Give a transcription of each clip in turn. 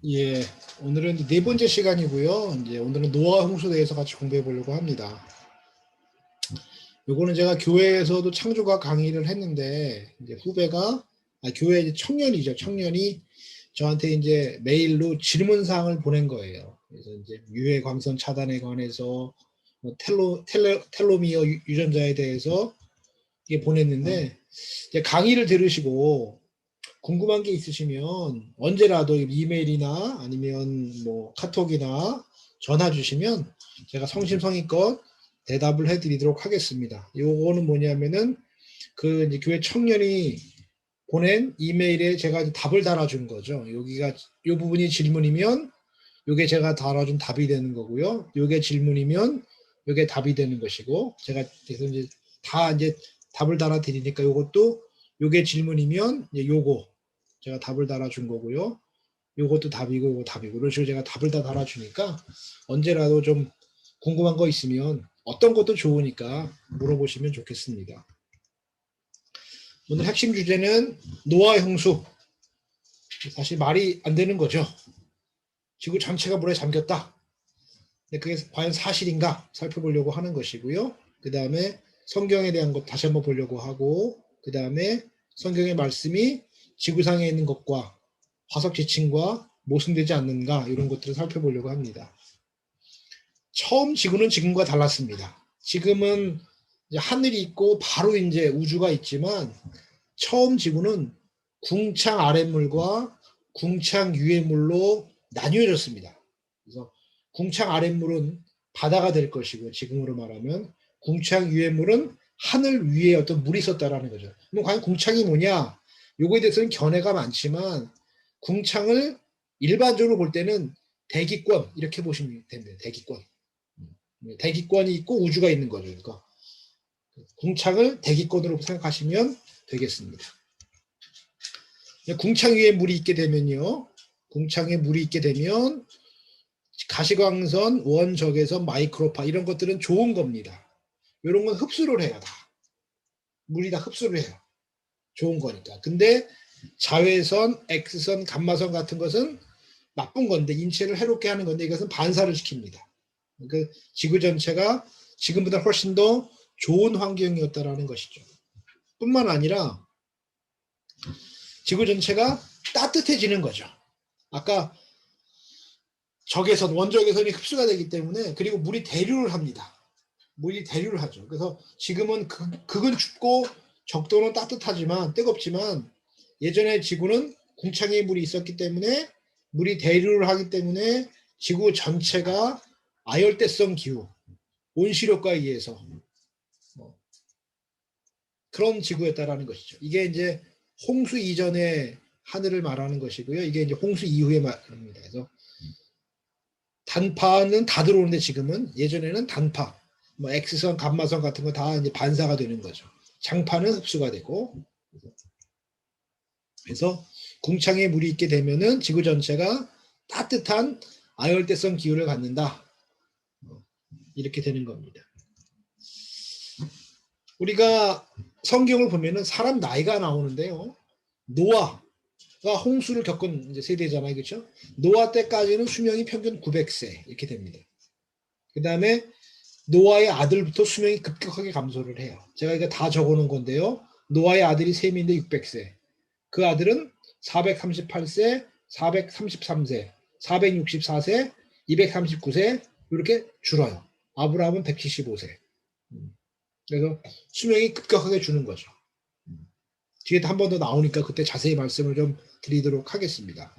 예, 오늘은 네 번째 시간이고요. 이제 오늘은 노아 홍수에 대해서 같이 공부해 보려고 합니다. 요거는 제가 교회에서도 창조과 강의를 했는데 이제 후배가 교회 이제 청년이죠. 청년이 저한테 이제 메일로 질문사항을 보낸 거예요. 그래서 이제 유해 광선 차단에 관해서 뭐 텔로미어 유전자에 대해서 이게 보냈는데 이제 강의를 들으시고 궁금한 게 있으시면 언제라도 이메일이나 아니면 뭐 카톡이나 전화 주시면 제가 성심성의껏 대답을 해드리도록 하겠습니다. 요거는 뭐냐면은 그 이제 교회 청년이 보낸 이메일에 제가 이제 답을 달아준 거죠. 여기가 요 부분이 질문이면 요게 제가 달아준 답이 되는 거고요. 요게 질문이면 요게 답이 되는 것이고 제가 그래서 이제 다 이제 답을 달아드리니까 요것도 요게 질문이면 이제 요거 제가 답을 달아준 거고요. 요것도 답이고 요거 답이고 이런 식으로 제가 답을 다 달아주니까 언제라도 좀 궁금한 거 있으면 어떤 것도 좋으니까 물어보시면 좋겠습니다. 오늘 핵심 주제는 노아의 홍수. 사실 말이 안 되는 거죠. 지구 전체가 물에 잠겼다. 근데 그게 과연 사실인가 살펴보려고 하는 것이고요. 그 다음에 성경에 대한 것 다시 한번 보려고 하고 그 다음에 성경의 말씀이 지구상에 있는 것과 화석 지층과 모순되지 않는가 이런 것들을 살펴보려고 합니다. 처음 지구는 지금과 달랐습니다. 지금은 이제 하늘이 있고 바로 이제 우주가 있지만 처음 지구는 궁창 아랫물과 궁창 위에물로 나뉘어졌습니다. 그래서 궁창 아랫물은 바다가 될 것이고 지금으로 말하면 궁창 위에물은 하늘 위에 어떤 물이 있었다라는 거죠. 그럼 과연 궁창이 뭐냐? 요거에 대해서는 견해가 많지만 궁창을 일반적으로 볼 때는 대기권 이렇게 보시면 됩니다. 대기권. 대기권이 있고 우주가 있는 거죠. 그러니까 궁창을 대기권으로 생각하시면 되겠습니다. 궁창 위에 물이 있게 되면요. 궁창에 물이 있게 되면 가시광선, 원적외선, 마이크로파 이런 것들은 좋은 겁니다. 이런 건 흡수를 해요. 다. 물이 다 흡수를 해요. 좋은 거니까. 근데 자외선, X선, 감마선 같은 것은 나쁜 건데 인체를 해롭게 하는 건데 이것은 반사를 시킵니다. 그러니까 지구 전체가 지금보다 훨씬 더 좋은 환경이었다라는 것이죠. 뿐만 아니라 지구 전체가 따뜻해지는 거죠. 아까 적외선, 원적외선이 흡수가 되기 때문에 그리고 물이 대류를 합니다. 물이 대류를 하죠. 그래서 지금은 극은 춥고 적도는 따뜻하지만 뜨겁지만 예전에 지구는 궁창에 물이 있었기 때문에 물이 대류를 하기 때문에 지구 전체가 아열대성 기후, 온실효과에 의해서 그런 지구였다라는 것이죠. 이게 이제 홍수 이전의 하늘을 말하는 것이고요. 이게 이제 홍수 이후의 말입니다. 그래서 단파는 다 들어오는데 지금은 예전에는 단파, 뭐 X선, 감마선 같은 거 다 이제 반사가 되는 거죠. 장파는 흡수가 되고 그래서 궁창에 물이 있게 되면은 지구 전체가 따뜻한 아열대성 기후를 갖는다. 이렇게 되는 겁니다. 우리가 성경을 보면은 사람 나이가 나오는데요. 노아가 홍수를 겪은 이제 세대잖아요. 그렇죠? 노아 때까지는 수명이 평균 900세 이렇게 됩니다. 그 다음에 노아의 아들부터 수명이 급격하게 감소를 해요. 제가 이거 다 적어놓은 건데요. 노아의 아들이 셈인데 600세. 그 아들은 438세, 433세, 464세, 239세 이렇게 줄어요. 아브라함은 175세. 그래서 수명이 급격하게 주는 거죠. 뒤에 한 번 더 나오니까 그때 자세히 말씀을 좀 드리도록 하겠습니다.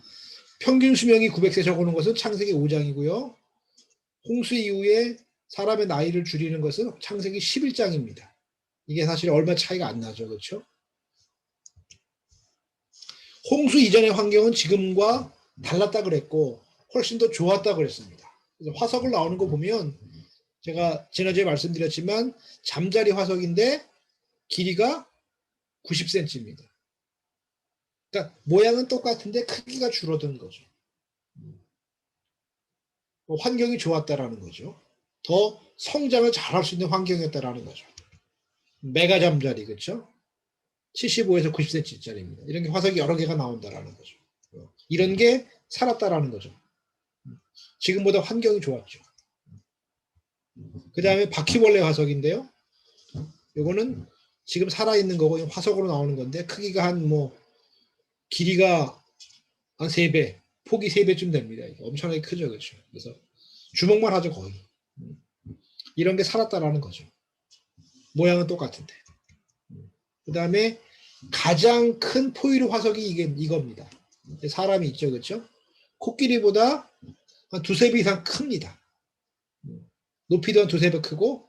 평균 수명이 900세 적어놓은 것은 창세기 5장이고요. 홍수 이후에 사람의 나이를 줄이는 것은 창세기 11장입니다. 이게 사실 얼마 차이가 안 나죠. 그렇죠? 홍수 이전의 환경은 지금과 달랐다 그랬고 훨씬 더 좋았다 그랬습니다. 그래서 화석을 나오는 거 보면 제가 지난주에 말씀드렸지만 잠자리 화석인데 길이가 90cm입니다. 그러니까 모양은 똑같은데 크기가 줄어든 거죠. 환경이 좋았다라는 거죠. 더 성장을 잘할 수 있는 환경이었다라는 거죠. 메가 잠자리 그렇죠? 75에서 90cm짜리입니다. 이런 게 화석이 여러 개가 나온다라는 거죠. 이런 게 살았다라는 거죠. 지금보다 환경이 좋았죠. 그 다음에 바퀴벌레 화석인데요. 요거는 지금 살아있는 거고 화석으로 나오는 건데 크기가 한 뭐 길이가 한 3배, 폭이 3배쯤 됩니다. 엄청나게 크죠. 그렇죠. 그래서 주먹만 하죠 거의. 이런 게 살았다라는 거죠. 모양은 똑같은데. 그 다음에 가장 큰 포유류 화석이 이겁니다. 사람이 있죠. 그렇죠? 코끼리보다 한 2~3배 이상 큽니다. 높이도 한 2~3배 크고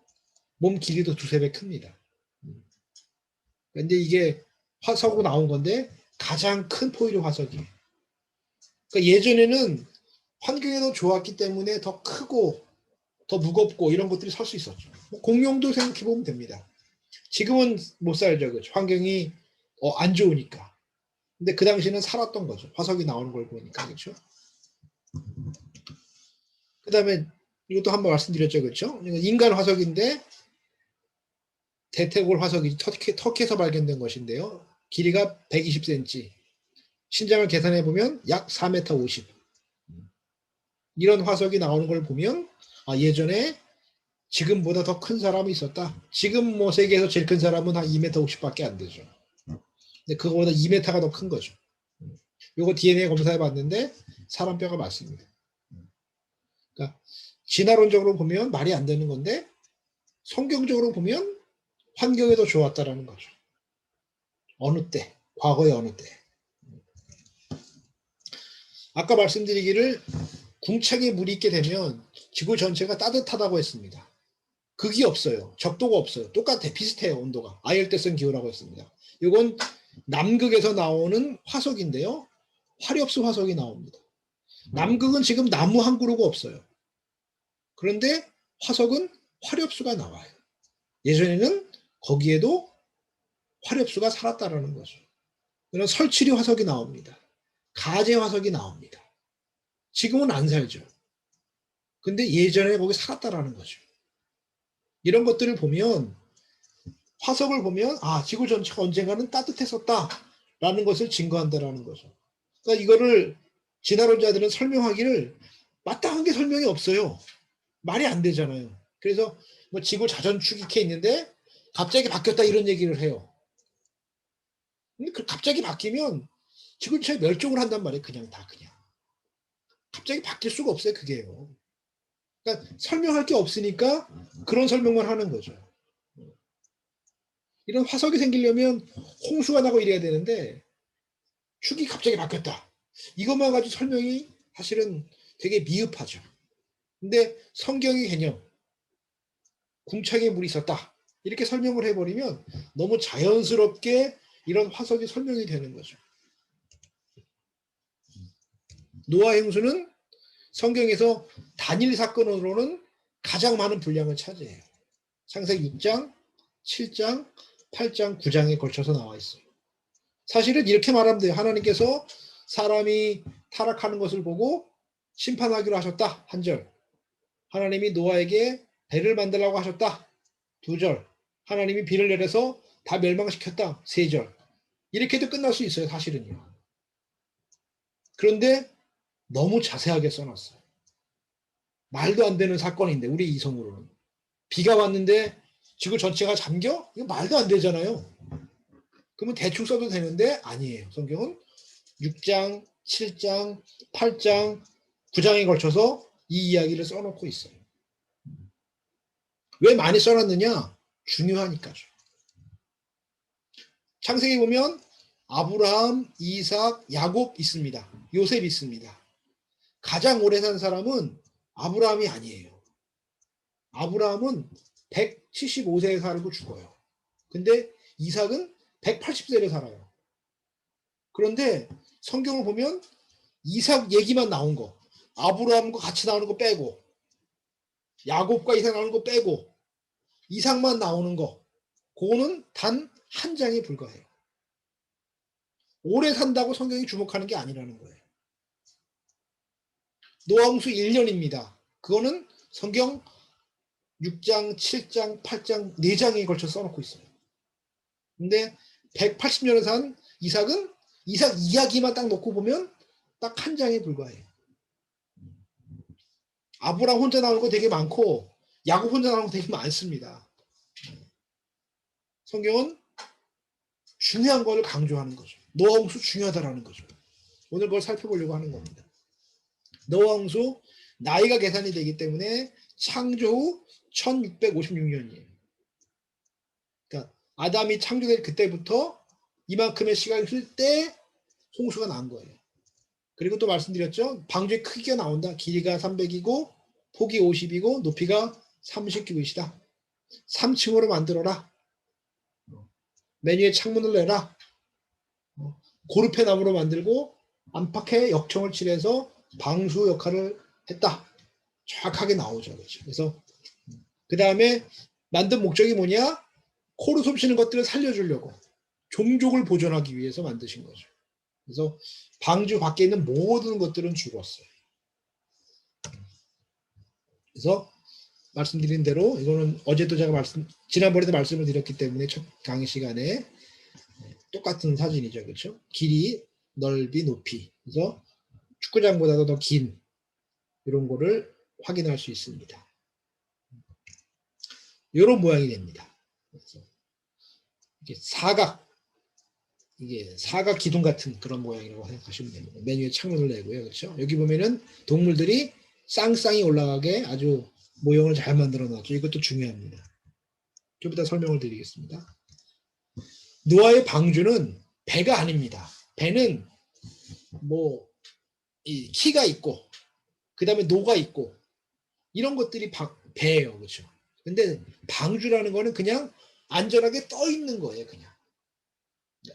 몸 길이도 2~3배 큽니다. 근데 이게 화석으로 나온 건데 가장 큰 포유류 화석이에요. 그러니까 예전에는 환경이 더 좋았기 때문에 더 크고 더 무겁고 이런 것들이 살 수 있었죠. 공룡도 생각해보면 됩니다. 지금은 못 살죠. 그렇죠? 환경이 안 좋으니까. 근데 그 당시는 살았던 거죠. 화석이 나오는 걸 보니까. 그렇죠? 그 다음에 이것도 한번 말씀드렸죠. 그렇죠? 인간 화석인데 대퇴골 화석이 터키에서 발견된 것인데요. 길이가 120cm. 신장을 계산해 보면 약 4m 50. 이런 화석이 나오는 걸 보면 예전에 지금보다 더 큰 사람이 있었다. 지금 뭐 세계에서 제일 큰 사람은 한 2m 50밖에 안 되죠. 근데 그거보다 2m가 더 큰 거죠. 요거 DNA 검사해 봤는데 사람 뼈가 맞습니다. 그러니까 진화론적으로 보면 말이 안 되는 건데 성경적으로 보면 환경이 더 좋았다라는 거죠. 어느 때, 과거의 어느 때. 아까 말씀드리기를 궁창에 물이 있게 되면 지구 전체가 따뜻하다고 했습니다. 극이 없어요. 적도가 없어요. 똑같아. 비슷해요. 온도가. 아열대성 기후라고 했습니다. 이건 남극에서 나오는 화석인데요. 화렵수 화석이 나옵니다. 남극은 지금 나무 한 그루가 없어요. 그런데 화석은 화렵수가 나와요. 예전에는 거기에도 화렵수가 살았다라는 거죠. 그런 설치류 화석이 나옵니다. 가제 화석이 나옵니다. 지금은 안 살죠. 근데 예전에 거기 살았다라는 거죠. 이런 것들을 보면 화석을 보면 지구 전체가 언젠가는 따뜻했었다라는 것을 증거한다라는 거죠. 그러니까 이거를 진화론자들은 설명하기를 마땅한 게 설명이 없어요. 말이 안 되잖아요. 그래서 뭐 지구 자전축이케 있는데 갑자기 바뀌었다 이런 얘기를 해요. 근데 갑자기 바뀌면 지구 전체 멸종을 한단 말이에요. 그냥. 갑자기 바뀔 수가 없어요. 그게요. 그러니까 설명할 게 없으니까 그런 설명만 하는 거죠. 이런 화석이 생기려면 홍수가 나고 이래야 되는데 축이 갑자기 바뀌었다. 이것만 가지고 설명이 사실은 되게 미흡하죠. 근데 성경의 개념, 궁창에 물이 있었다. 이렇게 설명을 해버리면 너무 자연스럽게 이런 화석이 설명이 되는 거죠. 노아 행수는 성경에서 단일 사건으로는 가장 많은 분량을 차지해요. 창세기 6장, 7장, 8장, 9장에 걸쳐서 나와 있어요. 사실은 이렇게 말하면 돼요. 하나님께서 사람이 타락하는 것을 보고 심판하기로 하셨다. 한 절. 하나님이 노아에게 배를 만들라고 하셨다. 2절. 하나님이 비를 내려서 다 멸망시켰다. 3절. 이렇게도 끝날 수 있어요. 사실은요. 그런데 너무 자세하게 써놨어요. 말도 안 되는 사건인데 우리 이성으로는. 비가 왔는데 지구 전체가 잠겨? 이거 말도 안 되잖아요. 그러면 대충 써도 되는데 아니에요. 성경은 6장, 7장, 8장, 9장에 걸쳐서 이 이야기를 써놓고 있어요. 왜 많이 써놨느냐? 중요하니까죠. 창세기 보면 아브라함, 이삭, 야곱 있습니다. 요셉 있습니다. 가장 오래 산 사람은 아브라함이 아니에요. 아브라함은 175세에 살고 죽어요. 근데 이삭은 180세를 살아요. 그런데 성경을 보면 이삭 얘기만 나온 거, 아브라함과 같이 나오는 거 빼고, 야곱과 이삭 나오는 거 빼고, 이삭만 나오는 거, 그거는 단 한 장에 불과해요. 오래 산다고 성경이 주목하는 게 아니라는 거예요. 노아홍수 1년입니다. 그거는 성경 6장, 7장, 8장, 4장에 걸쳐 써놓고 있어요. 근데 180년을 산 이삭은 이삭 이야기만 딱 놓고 보면 딱 한 장에 불과해요. 아브라함 혼자 나오는 거 되게 많고 야곱 혼자 나오는 거 되게 많습니다. 성경은 중요한 거를 강조하는 거죠. 노아 홍수 중요하다라는 거죠. 오늘 그걸 살펴보려고 하는 겁니다. 노아 홍수 나이가 계산이 되기 때문에 창조 후 1656년이에요. 그러니까 아담이 창조될 그때부터 이만큼의 시간이 흘 때 홍수가 난 거예요. 그리고 또 말씀드렸죠. 방주의 크기가 나온다. 길이가 300이고 폭이 50이고 높이가 30규빗이다. 3층으로 만들어라. 맨 위에 창문을 내라. 고르페 나무로 만들고 안팎에 역청을 칠해서 방수 역할을 했다. 정확하게 나오죠. 그렇죠. 그래서 그 다음에 만든 목적이 뭐냐? 코로 숨쉬는 것들을 살려주려고 종족을 보존하기 위해서 만드신 거죠. 그래서 방주 밖에 있는 모든 것들은 죽었어요. 그래서 말씀드린 대로 이거는 어제도 제가 지난번에도 말씀을 드렸기 때문에 첫 강의 시간에 똑같은 사진이죠. 그렇죠? 길이, 넓이, 높이. 그래서 축구장보다도 더 긴 이런 거를 확인할 수 있습니다. 이런 모양이 됩니다. 그래서 이게 사각 기둥 같은 그런 모양이라고 생각하시면 됩니다. 맨 위에 창문을 내고요. 그렇죠? 여기 보면은 동물들이 쌍쌍이 올라가게 아주 모형을 잘 만들어 놨죠. 이것도 중요합니다. 좀 이따 설명을 드리겠습니다. 노아의 방주는 배가 아닙니다. 배는 뭐 이 키가 있고 그 다음에 노가 있고 이런 것들이 배예요. 그렇죠? 근데 방주라는 거는 그냥 안전하게 떠 있는 거예요. 그냥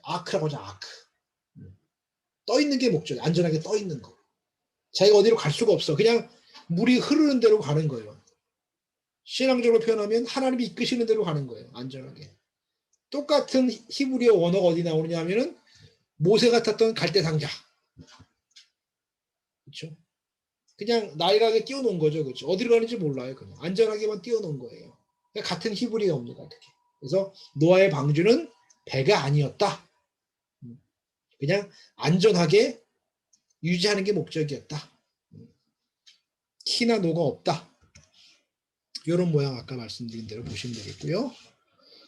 아크라고 하죠. 아크. 떠 있는 게 목적이에요. 안전하게 떠 있는 거. 자기가 어디로 갈 수가 없어. 그냥 물이 흐르는 대로 가는 거예요. 신앙적으로 표현하면 하나님이 이끄시는 대로 가는 거예요. 안전하게. 똑같은 히브리어 원어가 어디 나오느냐 하면은 모세가 탔던 갈대상자. 그렇죠? 그냥 나일강에 띄워놓은 거죠. 그렇죠? 어디로 가는지 몰라요. 그냥 안전하게만 띄워놓은 거예요. 그러니까 같은 히브리어입니다. 그래서 노아의 방주는 배가 아니었다. 그냥 안전하게 유지하는 게 목적이었다. 키나 노가 없다. 이런 모양 아까 말씀드린 대로 보시면 되겠고요.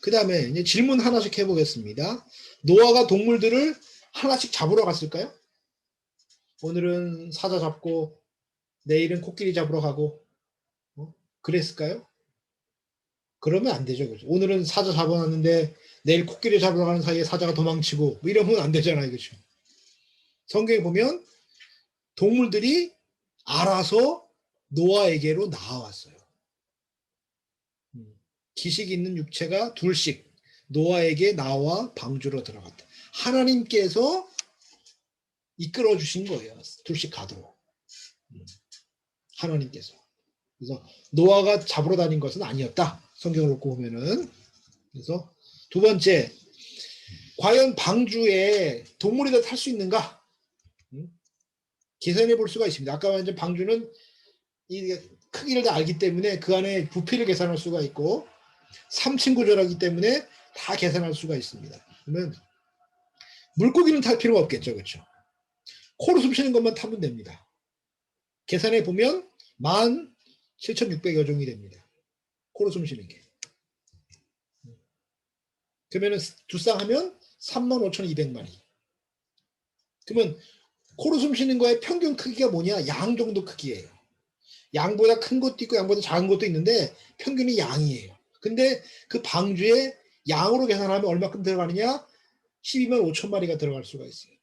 그 다음에 이제 질문 하나씩 해보겠습니다. 노아가 동물들을 하나씩 잡으러 갔을까요? 오늘은 사자 잡고 내일은 코끼리 잡으러 가고 그랬을까요? 그러면 안 되죠. 그렇죠? 오늘은 사자 잡아놨는데 내일 코끼리 잡으러 가는 사이에 사자가 도망치고 뭐 이러면 안 되잖아요. 그렇죠? 성경에 보면 동물들이 알아서 노아에게로 나와왔어요. 기식 있는 육체가 둘씩 노아에게 나와 방주로 들어갔다. 하나님께서 이끌어 주신 거예요. 둘씩 가도록. 하나님께서. 그래서 노아가 잡으러 다닌 것은 아니었다. 성경을 놓고 보면은. 그래서 두 번째, 과연 방주에 동물이 다 탈 수 있는가? 계산해 볼 수가 있습니다. 아까 말한 방주는 이 크기를 다 알기 때문에 그 안에 부피를 계산할 수가 있고 3층 구조라기 때문에 다 계산할 수가 있습니다. 그러면 물고기는 탈 필요가 없겠죠. 그렇죠? 코로 숨 쉬는 것만 타면 됩니다. 계산해 보면 17,600여 종이 됩니다. 코로 숨 쉬는 게. 그러면 두 쌍하면 35,200마리. 그러면 코로 숨 쉬는 거의 평균 크기가 뭐냐? 양 정도 크기예요. 양보다 큰 것도 있고 양보다 작은 것도 있는데 평균이 양이에요. 근데 그 방주에 양으로 계산하면 얼마큼 들어가느냐? 12만 5천 마리가 들어갈 수가 있어요.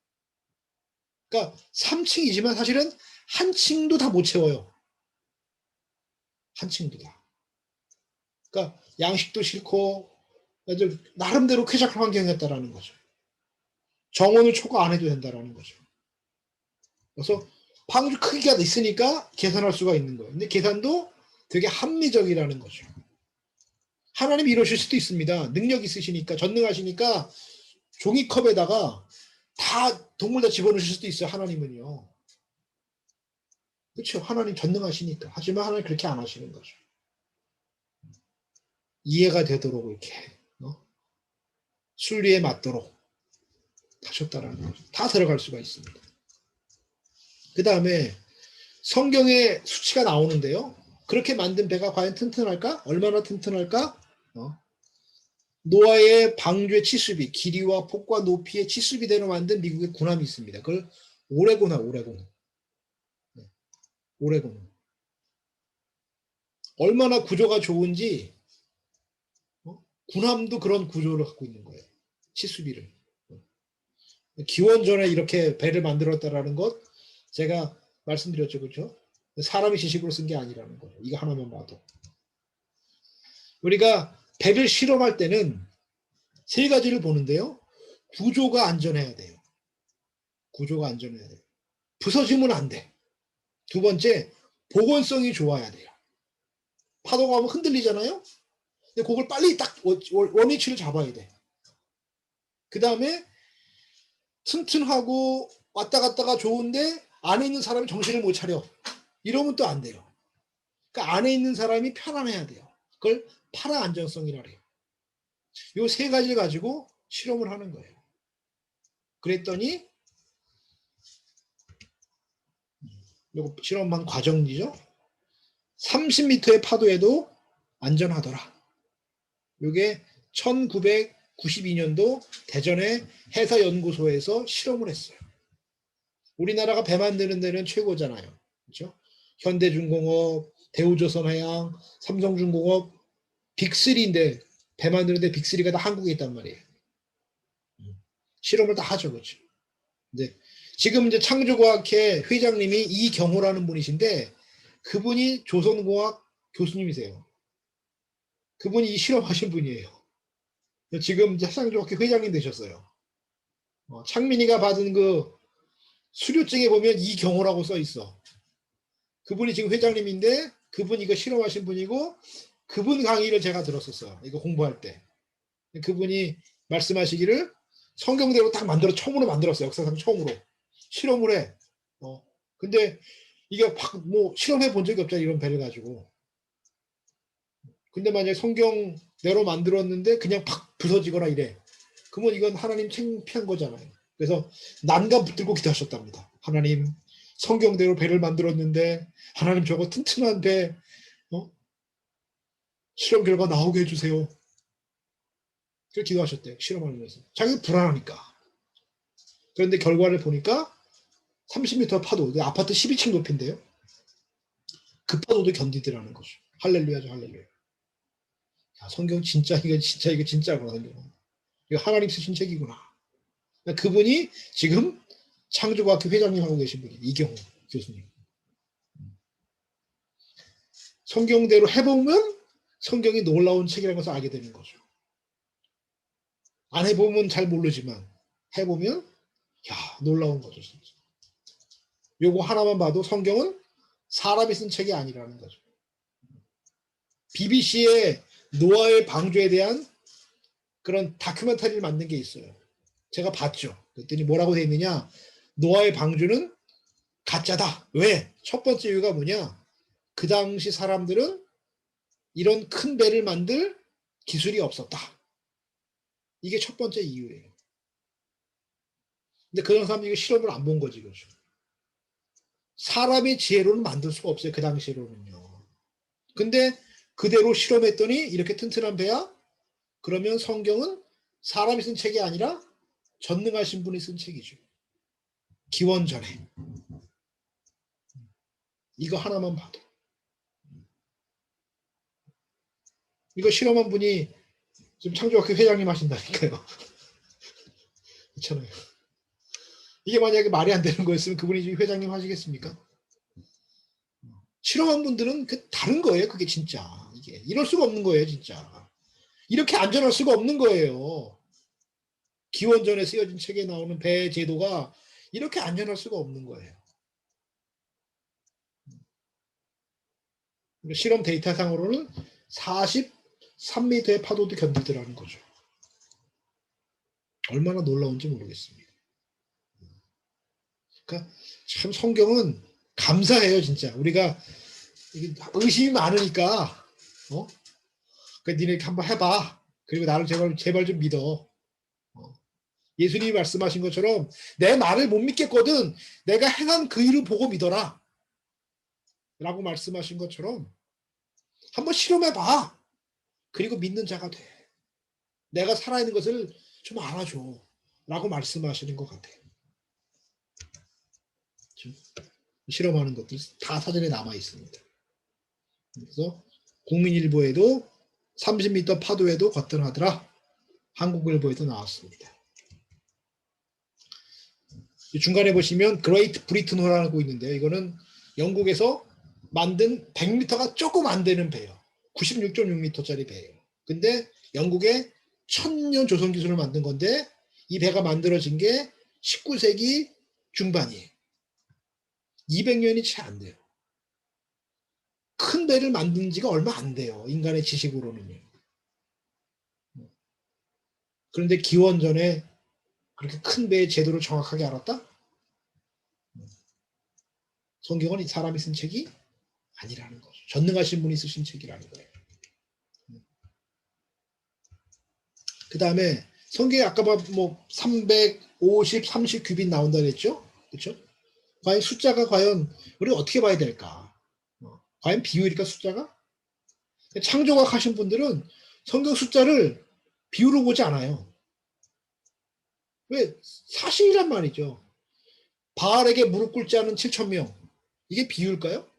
그러니까 3층이지만 사실은 한 층도 다 못 채워요. 한 층도 다. 그러니까 양식도 싫고 나름대로 쾌적한 환경이었다라는 거죠. 정원을 초과 안 해도 된다라는 거죠. 그래서 방주 크기가 있으니까 계산할 수가 있는 거예요. 근데 계산도 되게 합리적이라는 거죠. 하나님이 이러실 수도 있습니다. 능력 있으시니까 전능하시니까 종이컵에다가 다 동물 다 집어넣으실 수도 있어요. 하나님은요. 그렇죠. 하나님 전능하시니까. 하지만 하나님 그렇게 안 하시는 거죠. 이해가 되도록 이렇게 순리에 맞도록 하셨다라는 거죠. 다 들어갈 수가 있습니다. 그 다음에 성경에 수치가 나오는데요. 그렇게 만든 배가 과연 튼튼할까? 얼마나 튼튼할까? 노아의 방주의 치수비, 길이와 폭과 높이의 치수비대로 만든 미국의 군함이 있습니다. 그걸 오레곤함, 오레곤. 오레곤. 얼마나 구조가 좋은지 군함도 그런 구조를 갖고 있는 거예요. 치수비를. 기원전에 이렇게 배를 만들었다라는 것 제가 말씀드렸죠. 그렇죠? 사람이 지식으로 쓴 게 아니라는 거예요. 이거 하나만 봐도. 우리가 배를 실험할 때는 세 가지를 보는데요. 구조가 안전해야 돼요. 구조가 안전해야 돼요. 부서지면 안 돼. 두 번째, 보건성이 좋아야 돼요. 파도가 오면 흔들리잖아요. 근데 그걸 빨리 딱 원위치를 잡아야 돼. 그 다음에 튼튼하고 왔다 갔다가 좋은데 안에 있는 사람이 정신을 못 차려. 이러면 또 안 돼요. 그러니까 안에 있는 사람이 편안해야 돼요. 그걸 파라 안전성이라 그래요. 이 세 가지를 가지고 실험을 하는 거예요. 그랬더니 이거 실험한 과정이죠. 30m의 파도에도 안전하더라. 이게 1992년도 대전의 해사연구소에서 실험을 했어요. 우리나라가 배 만드는 데는 최고잖아요. 그렇죠? 현대중공업, 대우조선해양, 삼성중공업, 빅3인데 배 만드는데 빅3가 다 한국에 있단 말이에요. 실험을 다 하죠. 그렇죠? 이제 지금 이제 창조과학회 회장님이 이경호라는 분이신데 그분이 조선공학 교수님이세요. 그분이 이 실험하신 분이에요. 지금 이제 창조과학회 회장님 되셨어요. 창민이가 받은 그 수료증에 보면 이경호라고 써 있어. 그분이 지금 회장님인데 그분이 이거 실험하신 분이고 그분 강의를 제가 들었었어요. 이거 공부할 때. 그분이 말씀하시기를 성경대로 딱 처음으로 만들었어요. 역사상 처음으로. 실험을 해. 근데 이게 뭐 실험해 본 적이 없잖아. 이런 배를 가지고. 근데 만약에 성경대로 만들었는데 그냥 팍 부서지거나 이래. 그러면 이건 하나님 창피한 거잖아요. 그래서 난간 붙들고 기도하셨답니다. 하나님 성경대로 배를 만들었는데 하나님 저거 튼튼한 배 실험 결과 나오게 해주세요. 그렇게 기도하셨대요. 실험하면서. 자기가 불안하니까. 그런데 결과를 보니까 30m 파도, 아파트 12층 높이인데요. 그 파도도 견디더라는 거죠. 할렐루야죠, 할렐루야. 야, 성경 진짜 이거 진짜구나. 성경. 이거 하나님 쓰신 책이구나. 그분이 지금 창조과학회 회장님 하고 계신 분이 이경호 교수님. 성경대로 해보면 성경이 놀라운 책이라는 것을 알게 되는 거죠. 안 해보면 잘 모르지만 해보면 야 놀라운 거죠. 진짜. 요거 하나만 봐도 성경은 사람이 쓴 책이 아니라는 거죠. BBC의 노아의 방주에 대한 그런 다큐멘터리를 만든 게 있어요. 제가 봤죠. 그랬더니 뭐라고 돼 있느냐. 노아의 방주는 가짜다. 왜? 첫 번째 이유가 뭐냐. 그 당시 사람들은 이런 큰 배를 만들 기술이 없었다. 이게 첫 번째 이유예요. 근데 그런 사람들이 실험을 안 본 거지. 그렇죠. 사람의 지혜로는 만들 수가 없어요. 그 당시로는요. 근데 그대로 실험했더니 이렇게 튼튼한 배야? 그러면 성경은 사람이 쓴 책이 아니라 전능하신 분이 쓴 책이죠. 기원전에. 이거 하나만 봐도. 이거 실험한 분이 지금 창조학회 회장님 하신다니까요. 그렇잖아요. 이게 만약에 말이 안 되는 거였으면 그분이 지금 회장님 하시겠습니까? 실험한 분들은 그 다른 거예요. 그게 진짜. 이게 이럴 수가 없는 거예요. 진짜. 이렇게 안전할 수가 없는 거예요. 기원전에 쓰여진 책에 나오는 배 제도가 이렇게 안전할 수가 없는 거예요. 실험 데이터상으로는 43m의 파도도 견디더라는 거죠. 얼마나 놀라운지 모르겠습니다. 그러니까 참 성경은 감사해요, 진짜. 우리가 의심이 많으니까, 그러니까 니네 한번 해봐. 그리고 나를 제발 좀 믿어. 예수님이 말씀하신 것처럼 내 말을 못 믿겠거든 내가 행한 그 일을 보고 믿어라 라고 말씀하신 것처럼 한번 실험해봐. 그리고 믿는 자가 돼. 내가 살아있는 것을 좀 알아줘 라고 말씀하시는 것 같아요. 실험하는 것들 다 사전에 남아 있습니다. 그래서 국민일보에도 30m 파도에도 거뜬하더라. 한국일보에도 나왔습니다. 중간에 보시면 그레이트 브리튼호라고 있는데요. 이거는 영국에서 만든 100m가 조금 안 되는 배예요. 96.6m짜리 배예요. 근데 영국의 천년 조선 기술을 만든 건데 이 배가 만들어진 게 19세기 중반이에요. 200년이 채 안 돼요. 큰 배를 만든 지가 얼마 안 돼요. 인간의 지식으로는요. 그런데 기원전에 그렇게 큰 배의 제도를 정확하게 알았다? 성경은 이 사람이 쓴 책이 아니라는 거죠. 전능하신 분이 쓰신 책이라는 거예요. 그 다음에 성경에 아까 뭐 350, 30 규빗 나온다 그랬죠? 그렇죠? 과연 숫자가 과연 우리가 어떻게 봐야 될까? 과연 비율일까 숫자가? 창조학 하신 분들은 성경 숫자를 비율로 보지 않아요. 왜? 사실이란 말이죠. 바알에게 무릎 꿇지 않은 7,000명. 이게 비율일까요?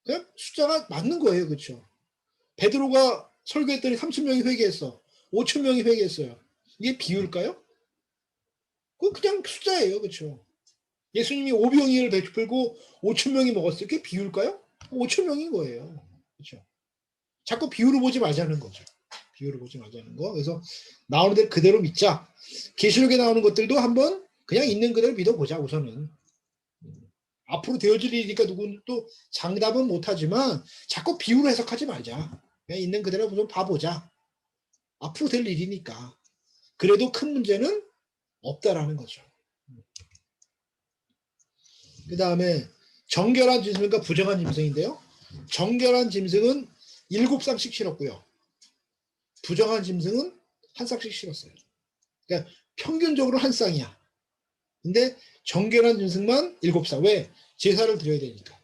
그냥 숫자가 맞는 거예요. 그렇죠? 베드로가 설교했더니 30명이 회개했어. 5,000명이 회개했어요. 이게 비율일까요? 그건 그냥 숫자예요. 그렇죠? 예수님이 오병이어를 베풀고 5,000명이 먹었어요. 그게 비율일까요? 5,000명인 거예요. 그렇죠? 자꾸 비율을 보지 말자는 거죠. 비율을 보지 말자는 거. 그래서 나오는 데 그대로 믿자. 계시록에 나오는 것들도 한번 그냥 있는 그대로 믿어보자. 우선은. 앞으로 되어질 일이니까 누구는 또 장담은 못하지만 자꾸 비유로 해석하지 말자. 그냥 있는 그대로 우선 봐보자. 앞으로 될 일이니까. 그래도 큰 문제는 없다라는 거죠. 그 다음에 정결한 짐승과 부정한 짐승인데요. 정결한 짐승은 7쌍씩 실었고요. 부정한 짐승은 한 쌍씩 실었어요. 그러니까 평균적으로 한 쌍이야. 근데 정결한 짐승만 7쌍. 왜? 제사를 드려야 되니까.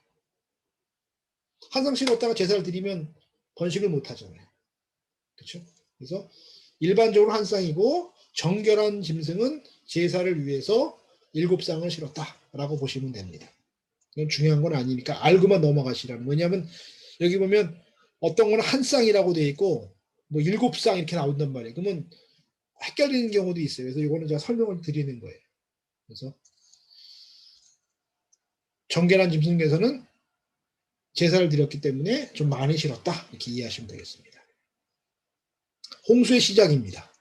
한 쌍 실었다가 제사를 드리면 번식을 못 하잖아요. 그렇죠? 그래서 일반적으로 한 쌍이고 정결한 짐승은 제사를 위해서 7쌍을 실었다라고 보시면 됩니다. 이건 중요한 건 아니니까 알고만 넘어가시라는. 왜냐하면 여기 보면 어떤 건 한 쌍이라고 되어 있고 뭐 7쌍 이렇게 나온단 말이에요. 그러면 헷갈리는 경우도 있어요. 그래서 이거는 제가 설명을 드리는 거예요. 그래서 정결한 짐승에서는 제사를 드렸기 때문에 좀 많이 실었다. 이렇게 이해하시면 되겠습니다. 홍수의 시작입니다.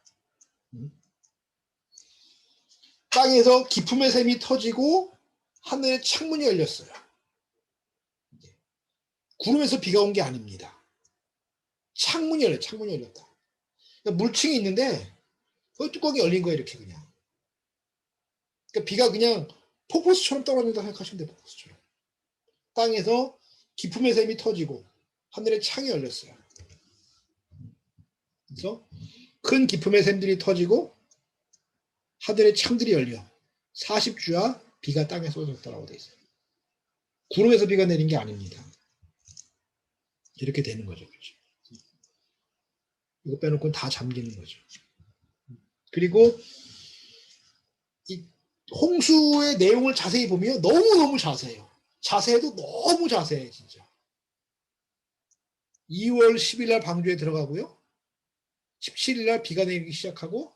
땅에서 기품의 샘이 터지고 하늘에 창문이 열렸어요. 구름에서 비가 온 게 아닙니다. 창문이 열렸다. 그러니까 물층이 있는데 그 뚜껑이 열린 거예요. 이렇게 그냥. 그러니까 비가 그냥 폭포수처럼 떨어진다 생각하시면 돼요. 폭포수처럼. 땅에서 기품의 샘이 터지고 하늘에 창이 열렸어요. 그래서 큰 기품의 샘들이 터지고 하늘의 창들이 열려 40주야 비가 땅에 쏟아졌다라고 되어 있어요. 구름에서 비가 내린 게 아닙니다. 이렇게 되는 거죠. 그렇죠? 이거 빼놓고는 다 잠기는 거죠. 그리고 이 홍수의 내용을 자세히 보면 너무너무 자세해요. 자세해도 너무 자세해 진짜. 2월 10일 날 방주에 들어가고요. 17일 날 비가 내리기 시작하고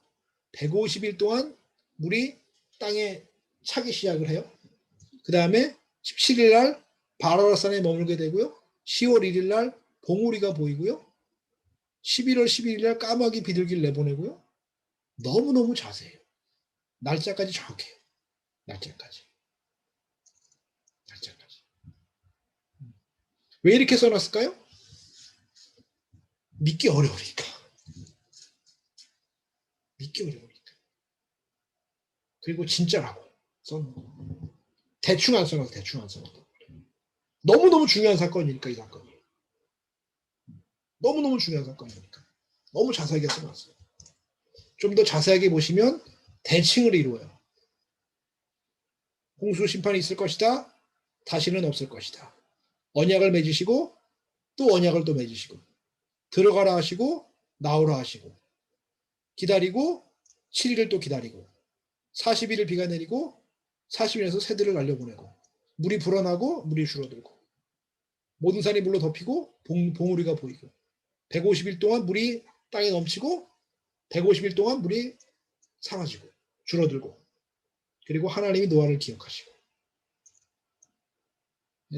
150일 동안 물이 땅에 차기 시작을 해요. 그 다음에 17일 날 바라라산에 머물게 되고요. 10월 1일 날 봉우리가 보이고요. 11월 11일 날 까마귀 비둘기를 내보내고요. 너무너무 자세해요. 날짜까지 정확해요. 날짜까지. 왜 이렇게 써놨을까요? 믿기 어려우니까. 그리고 진짜라고 써놓은 대충 안 써놔서 너무너무 중요한 사건이니까 이 사건이. 너무너무 중요한 사건이니까. 너무 자세하게 써놨어요. 좀 더 자세하게 보시면 대칭을 이루어요. 홍수 심판이 있을 것이다. 다시는 없을 것이다. 언약을 맺으시고 또 언약을 또 맺으시고 들어가라 하시고 나오라 하시고 기다리고 7일을 또 기다리고 40일을 비가 내리고 40일에서 새들을 날려보내고 물이 불어나고 물이 줄어들고 모든 산이 물로 덮이고 봉우리가 보이고 150일 동안 물이 땅에 넘치고 150일 동안 물이 사라지고 줄어들고 그리고 하나님이 노아를 기억하시고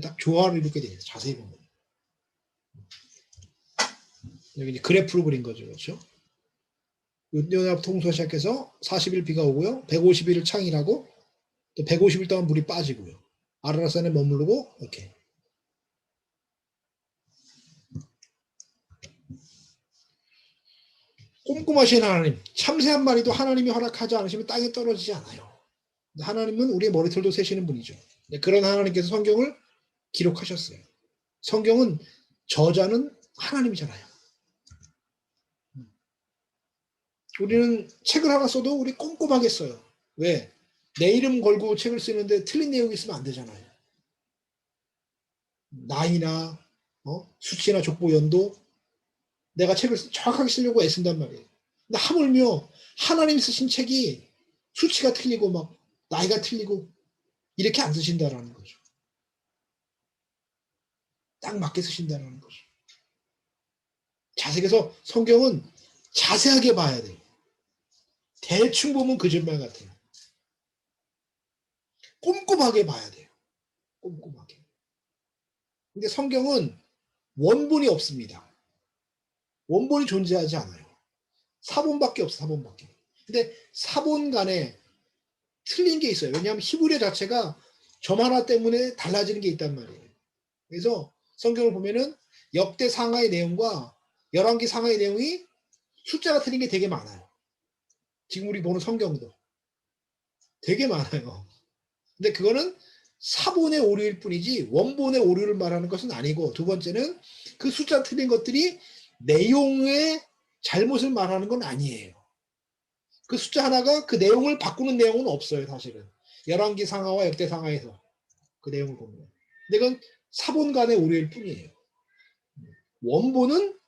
딱 조화를 이루게 돼요. 자세히 보면 여기 이제 그래프로 그린 거죠. 그렇죠? 요나부터 홍수가 시작해서 40일 비가 오고요. 150일을 창일하고 또 150일 동안 물이 빠지고요. 아라라산에 머무르고 이렇게 꼼꼼하신 하나님, 참새한 마리도 하나님이 허락하지 않으시면 땅에 떨어지지 않아요. 하나님은 우리의 머리털도 세시는 분이죠. 그런 하나님께서 성경을 기록하셨어요. 성경은 저자는 하나님이잖아요. 우리는 책을 하나 써도 우리 꼼꼼하게 써요. 왜? 내 이름 걸고 책을 쓰는데 틀린 내용이 있으면 안 되잖아요. 나이나 수치나 족보 연도 내가 책을 정확하게 쓰려고 애쓴단 말이에요. 근데 하물며 하나님 쓰신 책이 수치가 틀리고 막 나이가 틀리고 이렇게 안 쓰신다라는 거죠. 딱 맞게 쓰신다라는 거죠. 그래서 성경은 자세하게 봐야 돼요. 대충 보면 거짓말 같아요. 꼼꼼하게 봐야 돼요. 꼼꼼하게. 근데 성경은 원본이 없습니다. 원본이 존재하지 않아요. 사본밖에 없어, 사본밖에. 근데 사본 간에 틀린 게 있어요. 왜냐하면 히브리어 자체가 점 하나 때문에 달라지는 게 있단 말이에요. 그래서 성경을 보면은 역대 상하의 내용과 열왕기 상하의 내용이 숫자가 틀린 게 되게 많아요. 지금 우리 보는 성경도 되게 많아요. 근데 그거는 사본의 오류일 뿐이지 원본의 오류를 말하는 것은 아니고, 두 번째는 그 숫자 틀린 것들이 내용의 잘못을 말하는 건 아니에요. 그 숫자 하나가 그 내용을 바꾸는 내용은 없어요. 사실은 열왕기 상하와 역대 상하에서 그 내용을 보면. 근데 그건 사본 간의 오류일 뿐이에요. 원본은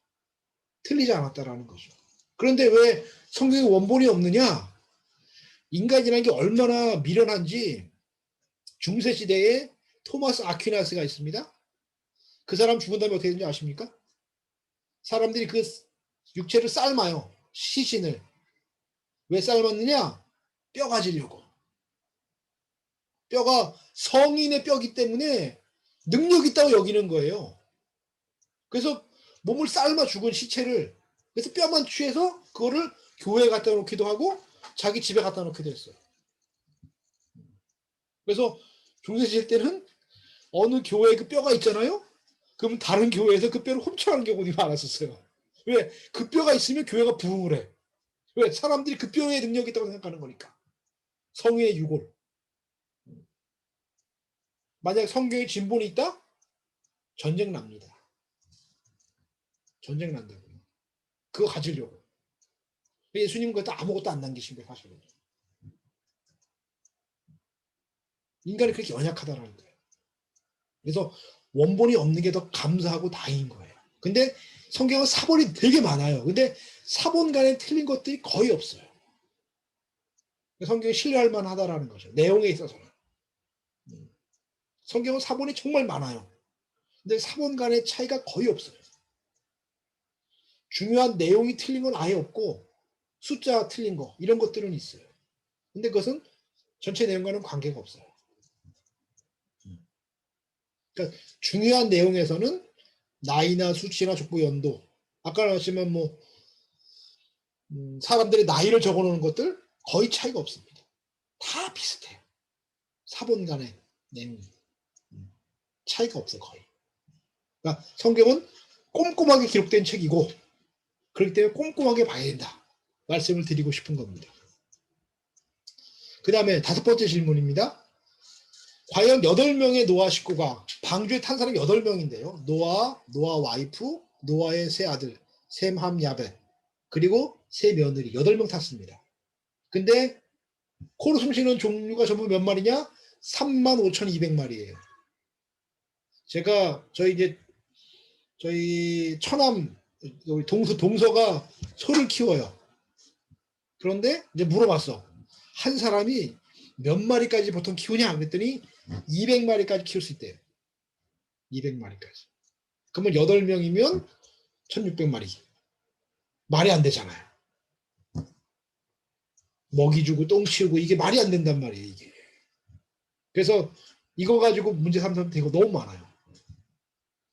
틀리지 않았다라는 거죠. 그런데 왜 성경에 원본이 없느냐? 인간이라는 게 얼마나 미련한지 중세 시대에 토마스 아퀴나스가 있습니다. 그 사람 죽은 다음에 어떻게 되는지 아십니까? 사람들이 그 육체를 삶아요. 시신을. 왜 삶았느냐? 뼈 가지려고. 뼈가 성인의 뼈기 때문에 능력 있다고 여기는 거예요. 그래서 몸을 삶아 죽은 시체를, 그래서 뼈만 취해서 그거를 교회에 갖다 놓기도 하고 자기 집에 갖다 놓기도 했어요. 그래서 중세시대 때는 어느 교회에 그 뼈가 있잖아요. 그럼 다른 교회에서 그 뼈를 훔쳐가는 경우도 많았었어요. 왜? 그 뼈가 있으면 교회가 부흥을 해. 왜? 사람들이 그 뼈에 능력이 있다고 생각하는 거니까. 성의 유골. 만약에 성경에 진본이 있다? 전쟁 납니다. 전쟁 난다고요. 그거 가지려고. 예수님 그것도 아무것도 안 남기신 거예요, 사실은. 인간이 그렇게 연약하다라는 거예요. 그래서 원본이 없는 게 더 감사하고 다행인 거예요. 근데 성경은 사본이 되게 많아요. 근데 사본 간에 틀린 것들이 거의 없어요. 성경이 신뢰할 만하다라는 거죠. 내용에 있어서는. 성경은 사본이 정말 많아요. 근데 사본 간의 차이가 거의 없어요. 중요한 내용이 틀린 건 아예 없고 숫자 틀린 거 이런 것들은 있어요. 근데 그것은 전체 내용과는 관계가 없어요. 그러니까 중요한 내용에서는 나이나 수치나 족보 연도, 아까 말했지만 뭐 사람들의 나이를 적어놓은 것들 거의 차이가 없습니다. 다 비슷해요. 사본 간의 내용이 차이가 없어 거의. 그러니까 성경은 꼼꼼하게 기록된 책이고 그렇기 때문에 꼼꼼하게 봐야 된다 말씀을 드리고 싶은 겁니다. 그 다음에 5번째 질문입니다. 과연 8명의 노아 식구가, 방주에 탄 사람이 8명인데요. 노아 와이프, 노아의 세 아들 셈, 함, 야벳, 그리고 세 며느리 8명 탔습니다. 근데 코로 숨쉬는 종류가 전부 몇 마리냐? 35,200마리예요. 제가 저희 처남 우리 동서가 소를 키워요. 그런데 이제 물어봤어. 한 사람이 몇 마리까지 보통 키우냐? 그랬더니 200마리까지 키울 수 있대요. 200마리까지. 그러면 8명이면 1600마리. 말이 안 되잖아요. 먹이 주고 똥 치우고 이게 말이 안 된단 말이에요. 이게. 그래서 이거 가지고 문제 삼는 데가 너무 많아요.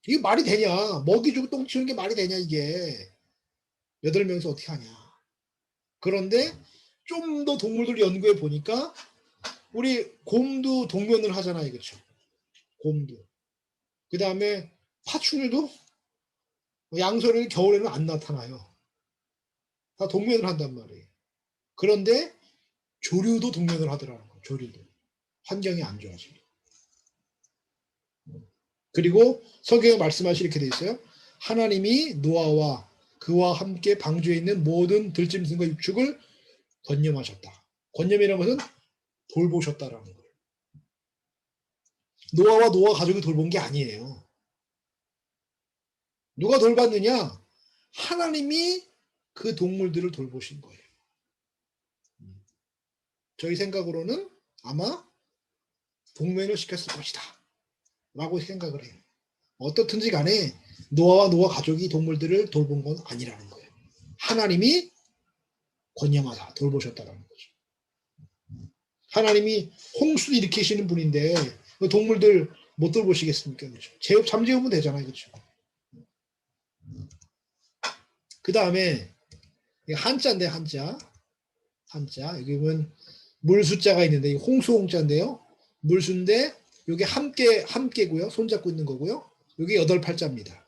이게 말이 되냐? 먹이 주고 똥 치우는 게 말이 되냐 이게. 8명이서 어떻게 하냐. 그런데 좀 더 동물들 연구해 보니까 우리 곰도 동면을 하잖아요. 그렇죠? 곰도. 그 다음에 파충류도 양서류 겨울에는 안 나타나요. 다 동면을 한단 말이에요. 그런데 조류도 동면을 하더라는 거예요. 조류도. 환경이 안 좋아지고. 그리고 성경에 말씀하시 이렇게 돼 있어요. 하나님이 노아와 그와 함께 방주에 있는 모든 들짐승과 육축을 권념하셨다. 권념이라는 것은 돌보셨다라는 거예요. 노아와 노아 가족이 돌본 게 아니에요. 누가 돌봤느냐? 하나님이 그 동물들을 돌보신 거예요. 저희 생각으로는 아마 동면을 시켰을 것이다. 라고 생각을 해요. 어떻든지 간에 노아와 노아 가족이 동물들을 돌본 건 아니라는 거예요. 하나님이 권념하다 돌보셨다라는 거죠. 하나님이 홍수를 일으키시는 분인데 동물들 못 돌보시겠습니까? 그렇죠? 잠재우면 되잖아요. 그렇죠? 그 다음에 한자인데 한자 여기 보면 물숫자가 있는데 홍수 홍자인데요. 물수인데 여기 함께고요. 손잡고 있는 거고요. 여기 8팔자입니다.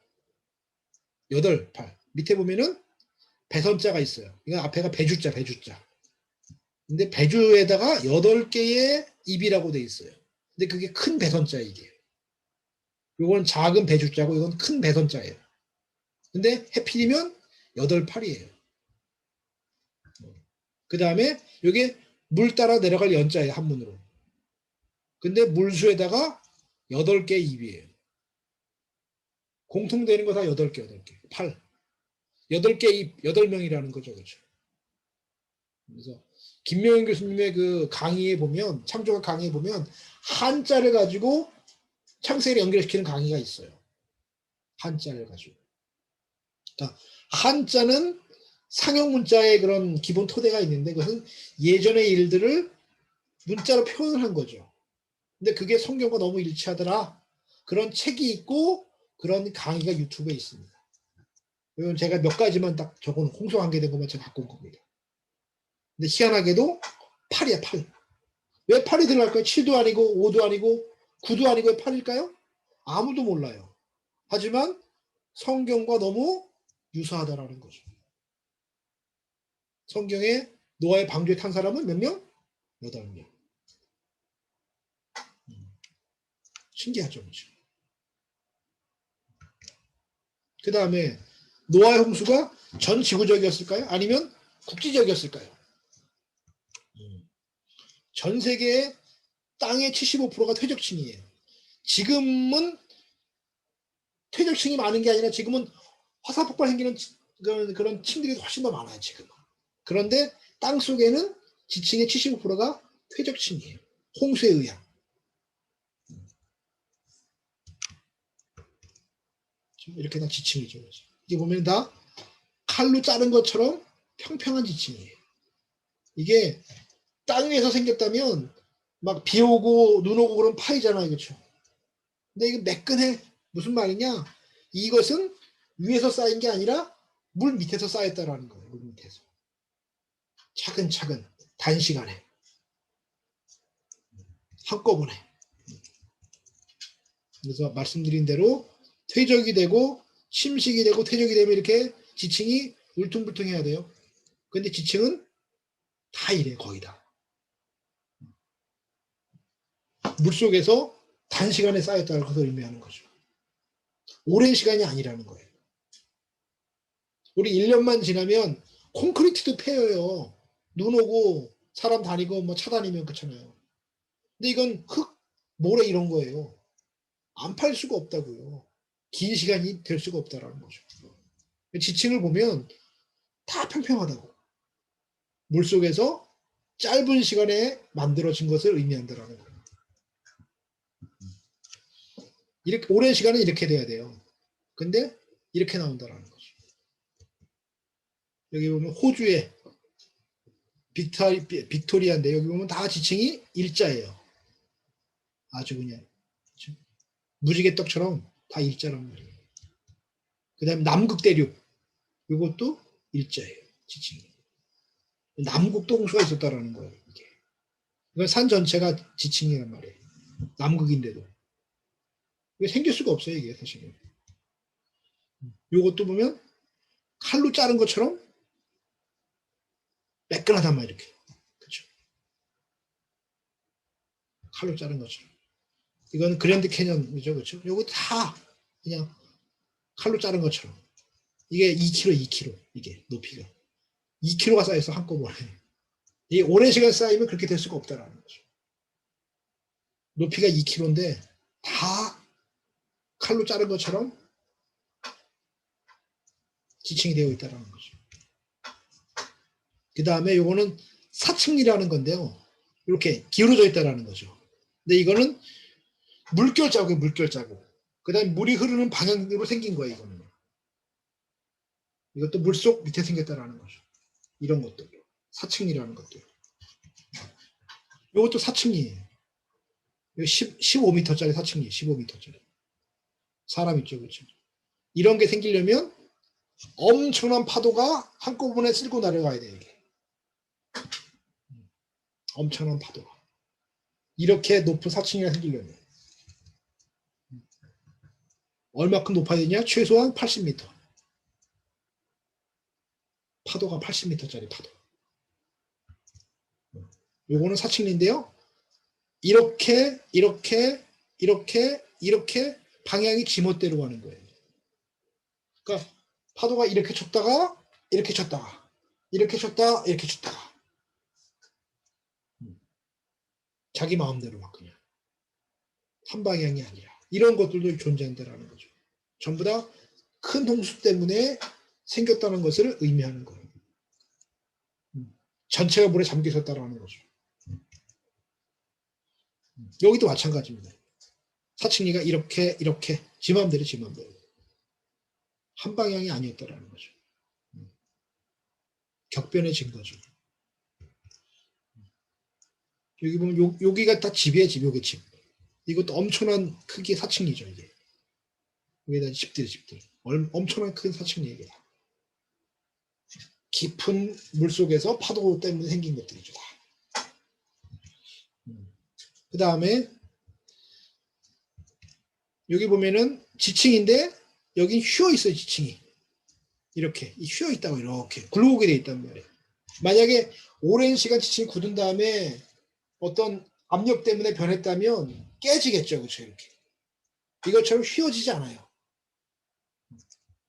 8팔. 밑에 보면은 배선자가 있어요. 이거 앞에가 배주자. 근데 배주에다가 8개의 입이라고 돼 있어요. 근데 그게 큰 배선자 이게. 이건 작은 배주자고 이건 큰 배선자예요. 근데 해필이면 8팔이에요. 그 다음에 여기 물 따라 내려갈 연자예요. 한문으로. 근데 물수에다가 8개 입이에요. 공통되는 거 다 8개. 8. 8개 입, 8명이라는 거죠. 그렇죠. 그래서 김명현 교수님의 그 강의에 보면 창조학 강의에 보면 한자를 가지고 창세를 연결시키는 강의가 있어요. 한자를 가지고. 그러니까 한자는 상형 문자의 그런 기본 토대가 있는데 그것은 예전의 일들을 문자로 표현을 한 거죠. 근데 그게 성경과 너무 일치하더라. 그런 책이 있고 그런 강의가 유튜브에 있습니다. 이건 제가 몇 가지만 딱 적어놓은 홍수관계된 것만 제가 갖고 온 겁니다. 근데 희한하게도 8이야 8. 왜 8이 들어갈까요? 7도 아니고 5도 아니고 9도 아니고 왜 8일까요? 아무도 몰라요. 하지만 성경과 너무 유사하다라는 거죠. 성경에 노아의 방주에 탄 사람은 몇 명? 8명. 신기하죠. 그렇죠? 그 다음에 노아의 홍수가 전 지구적이었을까요? 아니면 국지적이었을까요? 전 세계의 땅의 75%가 퇴적층이에요. 지금은 퇴적층이 많은 게 아니라 지금은 화산폭발 생기는 그런 층들이 훨씬 더 많아요. 지금은. 그런데 땅 속에는 지층의 75%가 퇴적층이에요. 홍수에 의한. 이렇게 다 지층이죠. 이게 보면 다 칼로 자른 것처럼 평평한 지층이에요. 이게 땅 위에서 생겼다면 막 비 오고 눈 오고 그런 파이잖아요. 그렇죠? 근데 이게 매끈해. 무슨 말이냐? 이것은 위에서 쌓인 게 아니라 물 밑에서 쌓였다라는 거예요. 물 밑에서. 차근차근 단시간에 한꺼번에. 그래서 말씀드린 대로 퇴적이 되고 침식이 되고 퇴적이 되면 이렇게 지층이 울퉁불퉁해야 돼요. 근데 지층은 다 이래 거의 다. 물속에서 단시간에 쌓였다는 것을 의미하는 거죠. 오랜 시간이 아니라는 거예요. 우리 1년만 지나면 콘크리트도 패여요. 눈 오고 사람 다니고 뭐 차 다니면 그렇잖아요. 근데 이건 흙, 모래 이런 거예요. 안 팔 수가 없다고요. 긴 시간이 될 수가 없다라는 거죠. 지층을 보면 다 평평하다고. 물속에서 짧은 시간에 만들어진 것을 의미한다라는 거예요. 이렇게 오랜 시간은 이렇게 돼야 돼요. 근데 이렇게 나온다라는 거죠. 여기 보면 호주의 빅토리아인데 여기 보면 다 지층이 일자예요. 아주 그냥 무지개떡처럼 다 일자란 말이에요. 그 다음에 남극 대륙 이것도 일자예요. 지층이. 남극도 홍수가 있었다라는 거예요. 이게. 이건 산 전체가 지층이란 말이에요. 남극인데도. 이게 생길 수가 없어요. 이게 사실은. 이것도 보면 칼로 자른 것처럼 매끈하단 말이에요. 이렇게. 그렇죠. 칼로 자른 것처럼. 이건 그랜드 캐년이죠. 그렇죠. 요거 다 그냥 칼로 자른 것처럼. 이게 2km 이게 높이가. 2km가 쌓여서 한꺼번에. 이게 오랜 시간 쌓이면 그렇게 될 수가 없다라는 거죠. 높이가 2km인데 다 칼로 자른 것처럼 지층이 되어 있다는 거죠. 그 다음에 요거는 사층이라는 건데요. 이렇게 기울어져 있다는 거죠. 근데 이거는 물결 자국이에요. 물결 자국. 그 다음에 물이 흐르는 방향으로 생긴 거예요. 이거는. 이것도 물속 밑에 생겼다는 거죠. 이런 것도. 사층이라는 것도. 이것도 사층이에요. 15m짜리 사층이에요. 15m짜리. 사람 있죠. 그렇죠. 이런 게 생기려면 엄청난 파도가 한꺼번에 쓸고 내려가야 돼요. 이게. 엄청난 파도가. 이렇게 높은 사층이 생기려면. 얼마큼 높아야 되냐? 최소한 80m. 파도가 80m짜리 파도. 요거는 사층인데요. 이렇게 방향이 지멋대로 가는 거예요. 그러니까 파도가 이렇게 쳤다가 이렇게 쳤다가 이렇게 쳤다가 이렇게 쳤다가 자기 마음대로 막 그냥 한 방향이 아니라 이런 것들도 존재한다라는 거죠. 전부 다 큰 홍수 때문에 생겼다는 것을 의미하는 거예요. 전체가 물에 잠겨 있었다라는 거죠. 여기도 마찬가지입니다. 사층리가 이렇게 지 마음대로 한 방향이 아니었다라는 거죠. 격변의 증거죠. 여기 보면 여기가 다 집이에요. 집. 여기 집. 이것도 엄청난 크기의 사층리죠. 이게. 여기다 집들. 엄청난 큰 사층리에게. 깊은 물속에서 파도 때문에 생긴 것들이죠. 그 다음에 여기 보면은 지층인데 여긴 휘어 있어요. 지층이. 이렇게 휘어 있다고 이렇게 굴러오게 돼 있단 말이에요. 만약에 오랜 시간 지층이 굳은 다음에 어떤 압력 때문에 변했다면 깨지겠죠. 그렇죠. 이렇게. 이것처럼 휘어지지 않아요.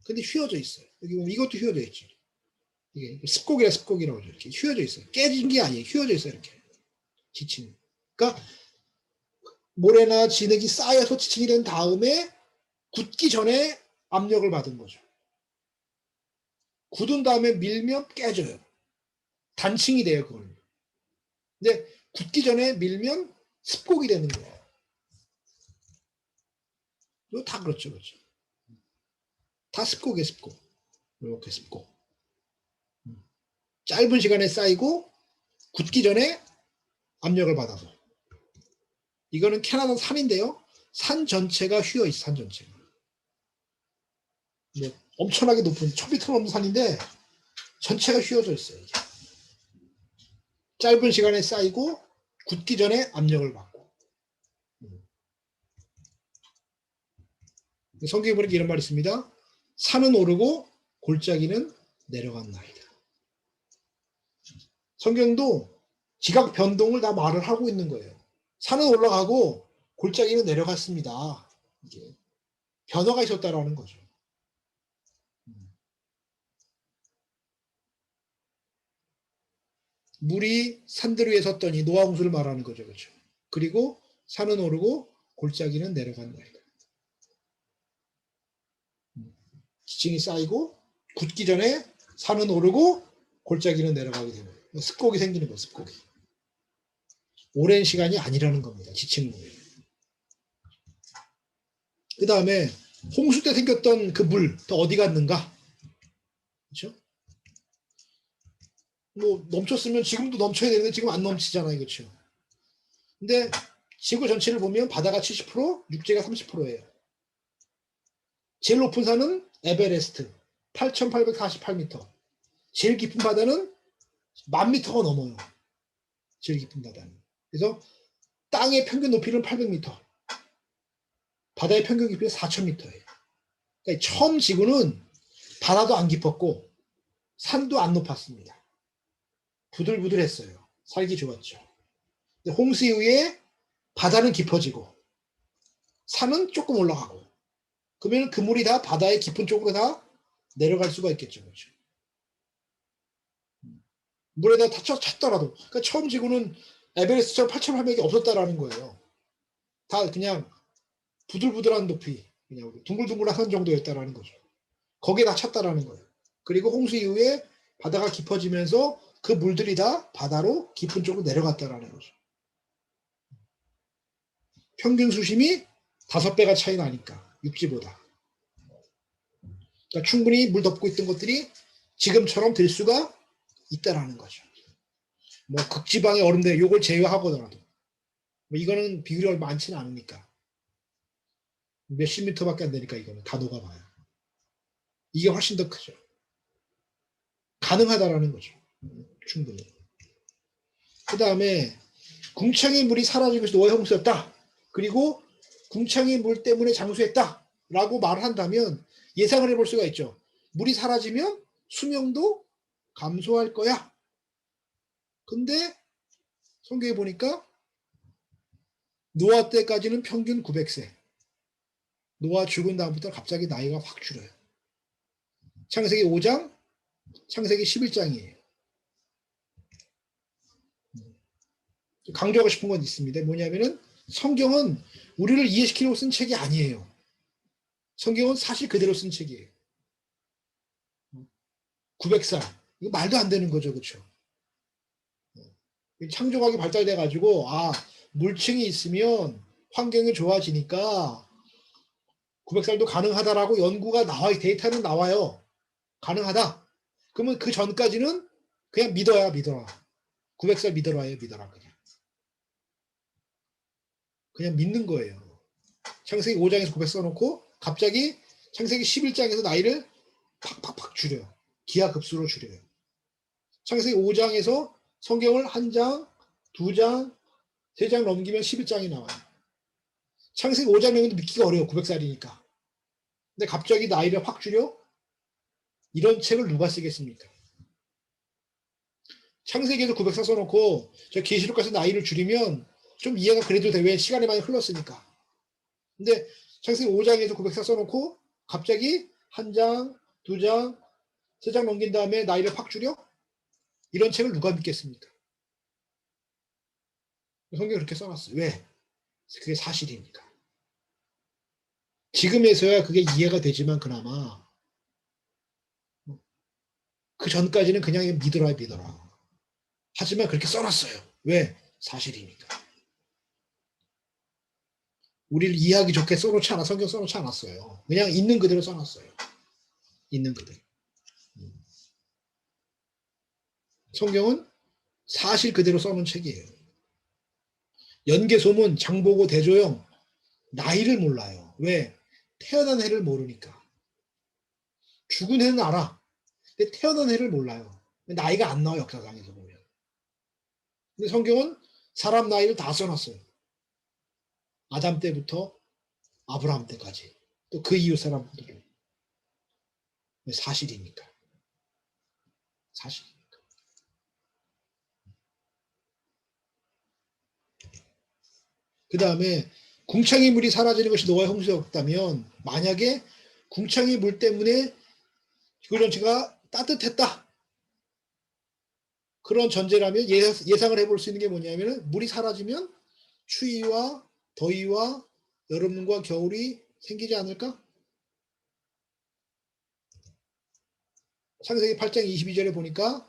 근데 휘어져 있어요. 여기 보면 이것도 휘어져 있죠. 이게 습곡이라고 하죠. 이렇게 휘어져 있어요. 깨진 게 아니에요. 휘어져 있어요. 이렇게. 지층. 그러니까 모래나 진흙이 쌓여서 지층이 된 다음에 굳기 전에 압력을 받은 거죠. 굳은 다음에 밀면 깨져요. 단층이 돼요. 그걸. 근데 굳기 전에 밀면 습곡이 되는 거예요. 이거 다 그렇죠. 다 습곡이에요. 습곡. 이렇게 습곡. 짧은 시간에 쌓이고 굳기 전에 압력을 받아서. 이거는 캐나다 산인데요. 산 전체가 휘어 있어. 산 전체가. 네, 엄청나게 높은 1000m 넘는 산인데 전체가 휘어져 있어요. 이게. 짧은 시간에 쌓이고 굳기 전에 압력을 받고. 성경에 보니까 이런 말이 있습니다. 산은 오르고 골짜기는 내려간나이다. 성경도 지각 변동을 다 말을 하고 있는 거예요. 산은 올라가고 골짜기는 내려갔습니다. 이게 변화가 있었다라는 거죠. 물이 산들 위에 섰더니 노아 홍수를 말하는 거죠. 그렇죠? 그리고 산은 오르고 골짜기는 내려간다. 지층이 쌓이고 굳기 전에 산은 오르고 골짜기는 내려가게 되는 거예요. 습곡이 생기는 거예요. 습곡이. 오랜 시간이 아니라는 겁니다. 지층물이. 그 다음에 홍수 때 생겼던 그 물 또 어디 갔는가? 그렇죠? 뭐 넘쳤으면 지금도 넘쳐야 되는데 지금 안 넘치잖아요. 그렇죠? 근데 지구 전체를 보면 바다가 70%, 육지가 30%예요. 제일 높은 산은 에베레스트 8,848m. 제일 깊은 바다는 10,000m가 넘어요. 제일 깊은 바다는. 그래서 땅의 평균 높이는 800m. 바다의 평균 깊이는 4,000m예요. 그러니까 처음 지구는 바다도 안 깊었고 산도 안 높았습니다. 부들부들했어요. 살기 좋았죠. 근데 홍수 이후에 바다는 깊어지고 산은 조금 올라가고 그러면 그 물이 다 바다의 깊은 쪽으로 다 내려갈 수가 있겠죠. 그렇죠? 물에다 찼더라도 그러니까 처음 지구는 에베레스트처럼 8,800이 없었다라는 거예요. 다 그냥 부들부들한 높이 그냥 둥글둥글한 산 정도였다라는 거죠. 거기에 다 찼다라는 거예요. 그리고 홍수 이후에 바다가 깊어지면서 그 물들이 다 바다로 깊은 쪽으로 내려갔다라는 거죠. 평균 수심이 5배가 차이 나니까 육지보다. 그러니까 충분히 물 덮고 있던 것들이 지금처럼 될 수가 있다라는 거죠. 뭐 극지방의 얼음들 요걸 제외하고더라도 뭐 이거는 비율이 많지는 않으니까 몇십 미터밖에 안 되니까 이거는 다 녹아봐요. 이게 훨씬 더 크죠. 가능하다라는 거죠. 충분히. 그 다음에 궁창의 물이 사라진 것이 노아의 홍수였다. 그리고 궁창의 물 때문에 장수했다. 라고 말을 한다면 예상을 해볼 수가 있죠. 물이 사라지면 수명도 감소할 거야. 근데 성경에 보니까 노아 때까지는 평균 900세. 노아 죽은 다음부터 갑자기 나이가 확 줄어요. 창세기 5장, 창세기 11장이에요. 강조하고 싶은 건 있습니다. 뭐냐면은 성경은 우리를 이해시키려고 쓴 책이 아니에요. 성경은 사실 그대로 쓴 책이에요. 900살. 이거 말도 안 되는 거죠. 그렇죠? 창조학이 발달돼 가지고 물층이 있으면 환경이 좋아지니까 900살도 가능하다라고 연구가 나와요. 데이터는 나와요. 가능하다. 그러면 그 전까지는 그냥 믿어라. 900살 믿어라예요. 믿어라 그냥. 그냥 믿는 거예요. 창세기 5장에서 900 써놓고 갑자기 창세기 11장에서 나이를 팍팍팍 줄여요. 기하급수로 줄여요. 창세기 5장에서 성경을 한 장, 두 장, 세 장 넘기면 11장이 나와요. 창세기 5장이면 믿기가 어려워. 900살이니까. 근데 갑자기 나이를 확 줄여? 이런 책을 누가 쓰겠습니까? 창세기에서 900살 써놓고 저 계시록까지 나이를 줄이면 좀 이해가 그래도 돼. 왜 시간이 많이 흘렀으니까. 근데 창세기 5장에서 900살 써놓고 갑자기 한 장, 두 장, 세 장 넘긴 다음에 나이를 확 줄여? 이런 책을 누가 믿겠습니까? 성경이 그렇게 써놨어요. 왜? 그게 사실이니까. 지금에서야 그게 이해가 되지만 그나마 그 전까지는 그냥 믿어라. 하지만 그렇게 써놨어요. 왜? 사실이니까. 우리를 이해하기 좋게 써놓지 않아. 성경 써놓지 않았어요. 그냥 있는 그대로 써놨어요. 있는 그대로. 성경은 사실 그대로 써놓은 책이에요. 연개소문, 장보고, 대조영 나이를 몰라요. 왜? 태어난 해를 모르니까. 죽은 해는 알아. 근데 태어난 해를 몰라요. 나이가 안 나와 역사상에서 보면. 근데 성경은 사람 나이를 다 써놨어요. 아담 때부터 아브라함 때까지. 또 그 이후 사람들을. 사실이니까. 사실이니까. 그 다음에 궁창의 물이 사라지는 것이 노아의 홍수였다면 만약에 궁창의 물 때문에 지구 전체가 따뜻했다. 그런 전제라면 예상을 해볼 수 있는 게 뭐냐면 물이 사라지면 추위와 더위와 여름과 겨울이 생기지 않을까? 창세기 8장 22절에 보니까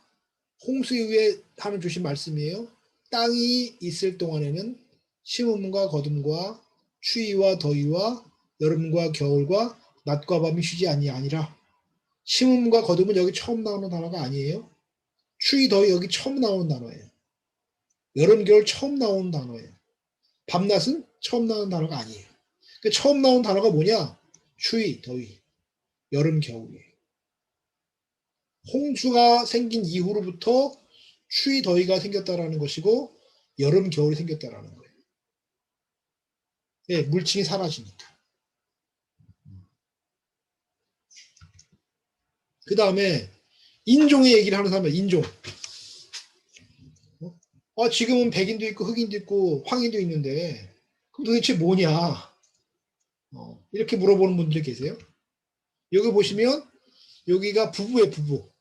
홍수 이후에 하는 주신 말씀이에요. 땅이 있을 동안에는 심음과 거둠과 추위와 더위와 여름과 겨울과 낮과 밤이 쉬지 아니라 심음과 거둠은 여기 처음 나오는 단어가 아니에요. 추위 더위 여기 처음 나오는 단어예요. 여름 겨울 처음 나오는 단어예요. 밤낮은 처음 나오는 단어가 아니에요. 그러니까 처음 나온 단어가 뭐냐? 추위 더위 여름 겨울이에요. 홍수가 생긴 이후로부터 추위 더위가 생겼다라는 것이고 여름 겨울이 생겼다라는 거예요. 예, 물층이 사라지니까. 그 다음에 인종의 얘기를 하는 사람은 인종. 지금은 백인도 있고 흑인도 있고 황인도 있는데 그럼 도대체 뭐냐? 이렇게 물어보는 분들이 계세요. 여기 보시면 여기가 부부예요, 부부.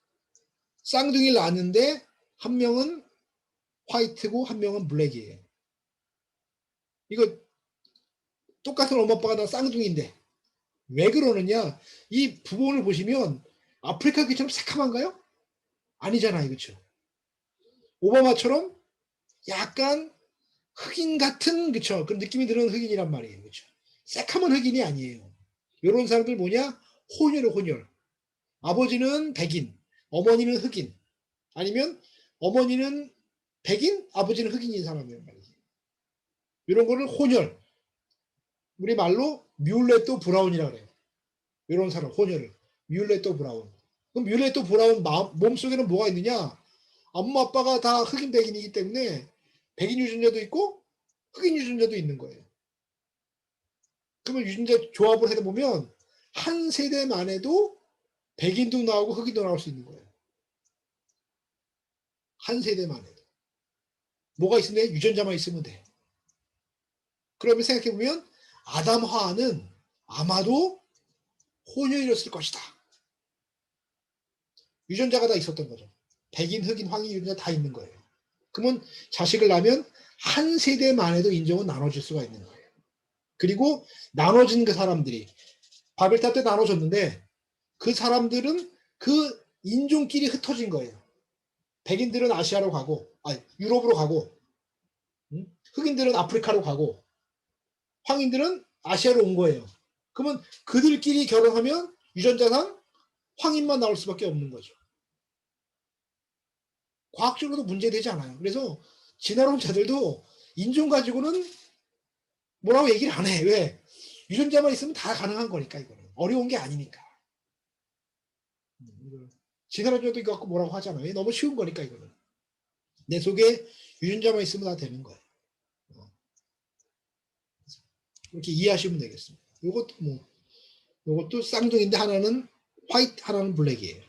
쌍둥이를 낳았는데 한 명은 화이트고 한 명은 블랙이에요. 이거 똑같은 엄마 아빠가 다 쌍둥이인데 왜 그러느냐? 이 부분을 보시면 아프리카 귀처럼 새카만가요? 아니잖아요, 그렇죠? 오바마처럼 약간 흑인 같은 그쵸? 그 느낌이 드는 흑인이란 말이에요, 그렇죠? 새카만 흑인이 아니에요. 이런 사람들 뭐냐? 혼혈이에요, 혼혈. 아버지는 백인, 어머니는 흑인, 아니면 어머니는 백인, 아버지는 흑인인 사람이란 말이에요. 이런 거를 혼혈. 우리 말로 뮬레토 브라운이라고 그래요. 이런 사람 혼혈을 뮬레토 브라운. 그럼 뮬레토 브라운 몸속에는 뭐가 있느냐? 엄마 아빠가 다 흑인 백인이기 때문에 백인 유전자도 있고 흑인 유전자도 있는 거예요. 그러면 유전자 조합을 해다 보면 한 세대만 해도 백인도 나오고 흑인도 나올 수 있는 거예요. 한 세대만 해도. 뭐가 있으면 돼? 유전자만 있으면 돼. 그러면 생각해보면 아담 하와는 아마도 혼혈이었을 것이다. 유전자가 다 있었던 거죠. 백인, 흑인, 황인 유전자 다 있는 거예요. 그러면 자식을 낳으면 한 세대만 해도 인종은 나눠질 수가 있는 거예요. 그리고 나눠진 그 사람들이 바벨탑 때 나눠졌는데 그 사람들은 그 인종끼리 흩어진 거예요. 백인들은 아시아로 가고, 유럽으로 가고, 흑인들은 아프리카로 가고, 황인들은 아시아로 온 거예요. 그러면 그들끼리 결혼하면 유전자상 황인만 나올 수밖에 없는 거죠. 과학적으로도 문제되지 않아요. 그래서 진화론 자들도 인종 가지고는 뭐라고 얘기를 안 해. 왜? 유전자만 있으면 다 가능한 거니까 이거는. 어려운 게 아니니까. 진화론자도 이거 갖고 뭐라고 하잖아요. 너무 쉬운 거니까 이거는. 내 속에 유전자만 있으면 다 되는 거예요. 이렇게 이해하시면 되겠습니다. 요것도 쌍둥이인데 하나는 화이트, 하나는 블랙이에요.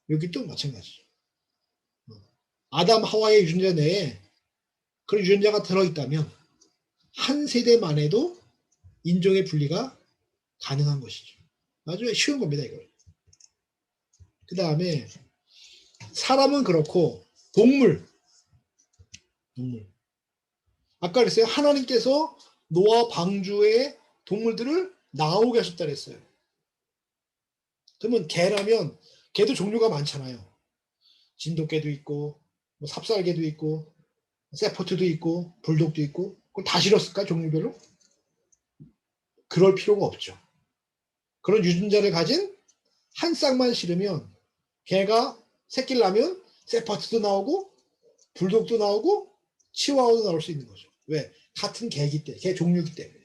여기도 마찬가지죠. 아담 하와의 유전자 내에 그런 유전자가 들어있다면 한 세대만 해도 인종의 분리가 가능한 것이죠. 아주 쉬운 겁니다, 이걸. 그 다음에 사람은 그렇고 동물. 아까 그랬어요. 하나님께서 노아 방주에 동물들을 나오게 하셨다 그랬어요. 그러면 개라면 개도 종류가 많잖아요. 진돗개도 있고 뭐 삽살개도 있고 세포트도 있고 불독도 있고 그걸 다 실었을까 종류별로? 그럴 필요가 없죠. 그런 유전자를 가진 한 쌍만 실으면 개가 새끼를 낳으면 세포트도 나오고 불독도 나오고 치와와도 나올 수 있는 거죠. 왜? 같은 개이기 때문에, 개 종류이기 때문에.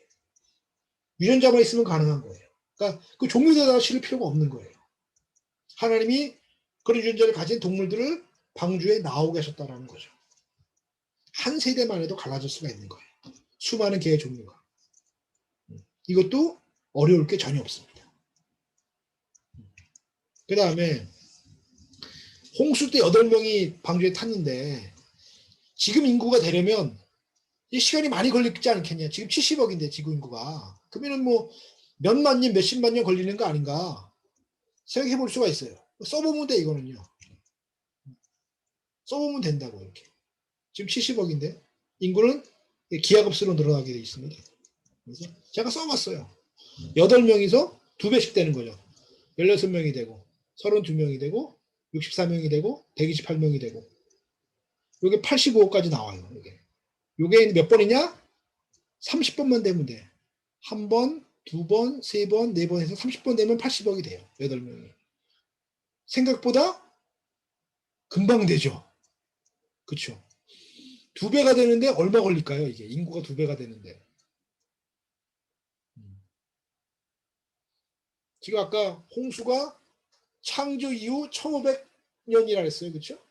유전자만 있으면 가능한 거예요. 그러니까 그 종류에다가 실을 필요가 없는 거예요. 하나님이 그런 유전자를 가진 동물들을 방주에 나오게 하셨다는 거죠. 한 세대만 해도 갈라질 수가 있는 거예요. 수많은 개의 종류가. 이것도 어려울 게 전혀 없습니다. 그 다음에 홍수 때 8명이 방주에 탔는데 지금 인구가 되려면 시간이 많이 걸리지 않겠냐. 지금 70억인데 지구 인구가. 그러면 뭐 몇만 년, 몇십만 년 걸리는 거 아닌가 생각해 볼 수가 있어요. 써보면 돼 이거는요. 써보면 된다고 이렇게. 지금 70억인데 인구는 기하급수로 늘어나게 되어 있습니다. 그래서 제가 써봤어요. 8명이서 2배씩 되는 거죠. 16명이 되고 32명이 되고 64명이 되고 128명이 되고 이게 85억까지 나와요. 이게 몇 번이냐? 30번만 되면 돼. 한 번, 두 번, 세 번, 네 번 해서 30번 되면 80억이 돼요. 8명이. 생각보다 금방 되죠. 그쵸? 2배가 되는데 얼마 걸릴까요? 이게 인구가 2배가 되는데. 지금 아까 홍수가 창조 이후 1500년이라 했어요. 그쵸?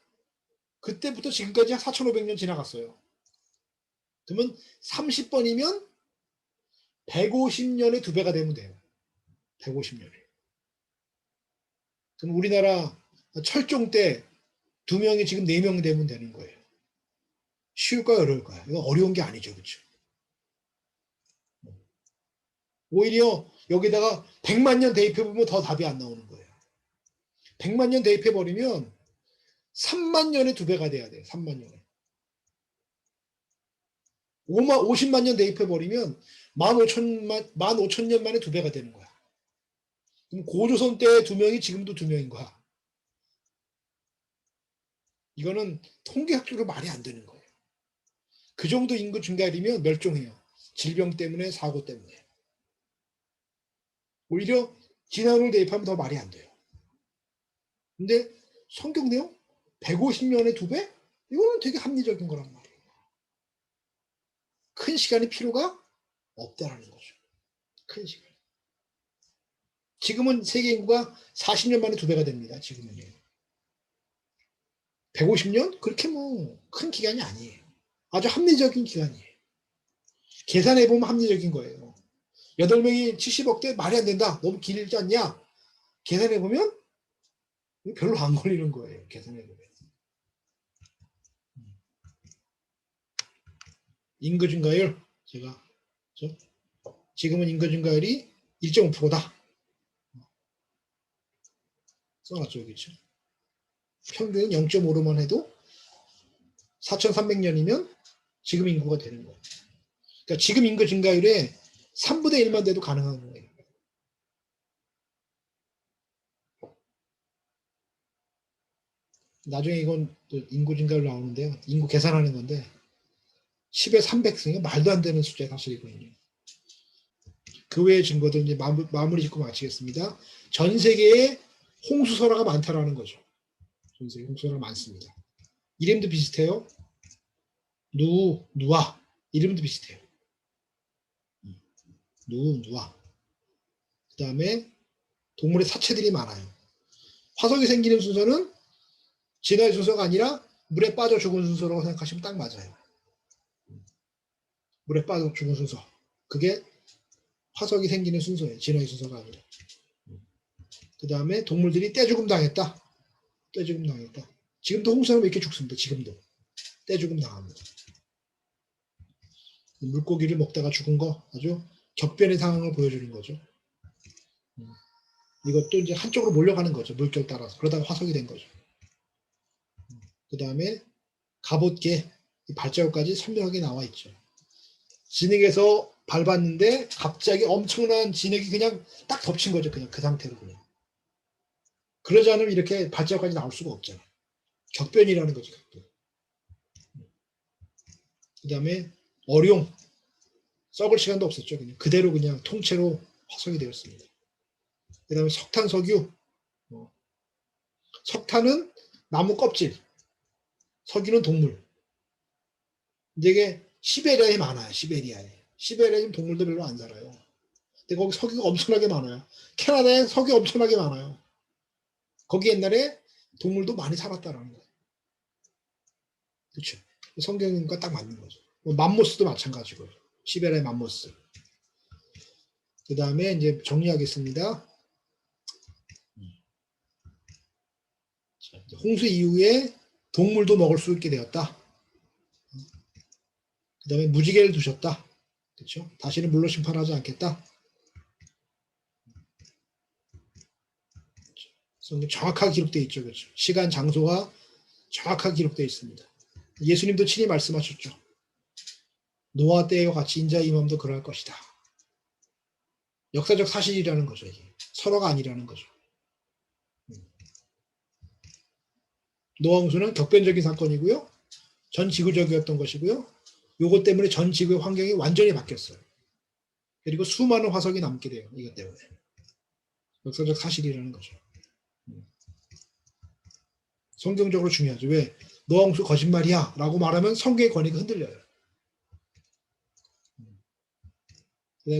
그때부터 지금까지 한 4500년 지나갔어요. 그러면 30번이면 150년에 2배가 되면 돼요. 150년에. 그럼 우리나라 철종 때 2명이 지금 4명 되면 되는 거예요. 쉬울까요? 어려울까요? 이건 어려운 게 아니죠. 그렇죠? 오히려 여기다가 100만 년 대입해보면 더 답이 안 나오는 거예요. 100만 년 대입해버리면 3만 년에 2배가 돼야 돼요. 3만 년에. 50만 년 대입해버리면 15,000년 만에 2배가 되는 거야. 그럼 고조선 때 2명이 지금도 2명인 거야. 이거는 통계학적으로 말이 안 되는 거예요. 그 정도 인구 증가율이면 멸종해요. 질병 때문에, 사고 때문에. 오히려 진화론을 대입하면 더 말이 안 돼요. 근데 성경 내용 150년에 2배? 이거는 되게 합리적인 거란 말이에요. 큰 시간이 필요가 없다라는 거죠. 큰 시간. 지금은 세계 인구가 40년 만에 2배가 됩니다. 지금은요. 150년? 그렇게 뭐 큰 기간이 아니에요. 아주 합리적인 기간이에요. 계산해보면 합리적인 거예요. 8명이 70억대 말이 안 된다. 너무 길지 않냐? 계산해보면 별로 안 걸리는 거예요. 계산해보면. 인구 증가율 제가 지금은 인구 증가율이 1.5%다. 써놨죠. 여기죠. 평균 0.5로만 해도 4,300년이면 지금 인구가 되는 거예요. 그러니까 지금 인구 증가율의 3분의 1만 돼도 가능한 거예요. 나중에 이건 또 인구 증가율 나오는데요. 인구 계산하는 건데 10의 300승이 말도 안 되는 숫자 사실이거든요. 그 외의 증거도 이제 마무리 짓고 마치겠습니다. 전 세계에 홍수설화가 많다라는 거죠. 전 세계 홍수설화가 많습니다. 이름도 비슷해요. 누아 이름도 비슷해요. 누아. 그 다음에 동물의 사체들이 많아요. 화석이 생기는 순서는 진화의 순서가 아니라 물에 빠져 죽은 순서라고 생각하시면 딱 맞아요. 물에 빠져 죽은 순서. 그게 화석이 생기는 순서예요. 진화의 순서가 아니라. 그 다음에 동물들이 떼죽음 당했다. 떼죽음 당했다. 지금도 홍수하면 이렇게 죽습니다. 지금도. 떼죽음 당합니다. 물고기를 먹다가 죽은 거 아주 격변의 상황을 보여주는 거죠. 이것도 이제 한쪽으로 몰려가는 거죠. 물결 따라서. 그러다가 화석이 된 거죠. 그 다음에 갑옷개 발자국까지 선명하게 나와 있죠. 진흙에서 밟았는데 갑자기 엄청난 진흙이 그냥 딱 덮친 거죠. 그냥 그 상태로 그냥. 그러지 않으면 이렇게 발자국까지 나올 수가 없잖아. 격변이라는 거죠. 격변. 그 다음에 어룡 썩을 시간도 없었죠. 그냥 그대로 그냥 통째로 화석이 되었습니다. 그 다음에 석탄, 석유. 석탄은 나무 껍질, 석유는 동물. 근데 이게 시베리아에 많아요. 시베리아에 지금 동물도 별로 안 살아요. 근데 거기 석유가 엄청나게 많아요. 캐나다에 석유 엄청나게 많아요. 거기 옛날에 동물도 많이 살았다라는 거예요. 그렇죠. 성경과 딱 맞는 거죠. 맘모스도 마찬가지고요. 시베리아의 맘모스. 그 다음에 이제 정리하겠습니다. 홍수 이후에 동물도 먹을 수 있게 되었다. 그 다음에 무지개를 두셨다. 그렇죠? 다시는 물로 심판하지 않겠다. 정확하게 기록되어 있죠. 그렇죠? 시간, 장소와 정확하게 기록되어 있습니다. 예수님도 친히 말씀하셨죠. 노아 때와 같이 인자의 임함도 그럴 것이다. 역사적 사실이라는 거죠. 이게. 설화가 아니라는 거죠. 노아 홍수는 격변적인 사건이고요. 전 지구적이었던 것이고요. 요것 때문에 전 지구의 환경이 완전히 바뀌었어요. 그리고 수많은 화석이 남게 돼요. 이것 때문에. 역사적 사실이라는 거죠. 성경적으로 중요하죠. 왜? 노아 홍수 거짓말이야 라고 말하면 성경의 권위가 흔들려요.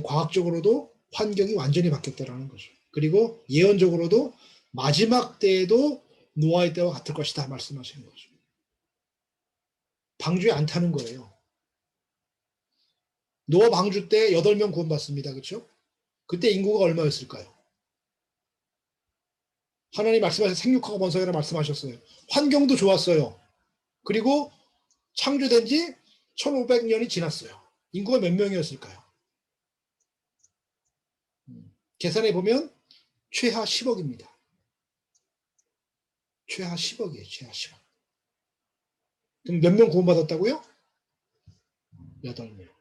과학적으로도 환경이 완전히 바뀌었다라는 거죠. 그리고 예언적으로도 마지막 때에도 노아의 때와 같을 것이다 말씀하시는 거죠. 방주에 안 타는 거예요. 노아 방주 때 8명 구원받습니다. 그렇죠? 그때 인구가 얼마였을까요? 하나님 말씀하셔서 생육하고 번성이라 말씀하셨어요. 환경도 좋았어요. 그리고 창조된 지 1500년이 지났어요. 인구가 몇 명이었을까요? 계산해 보면 최하 10억입니다. 최하 10억이에요. 최하 10억. 그럼 몇 명 구원받았다고요? 8명.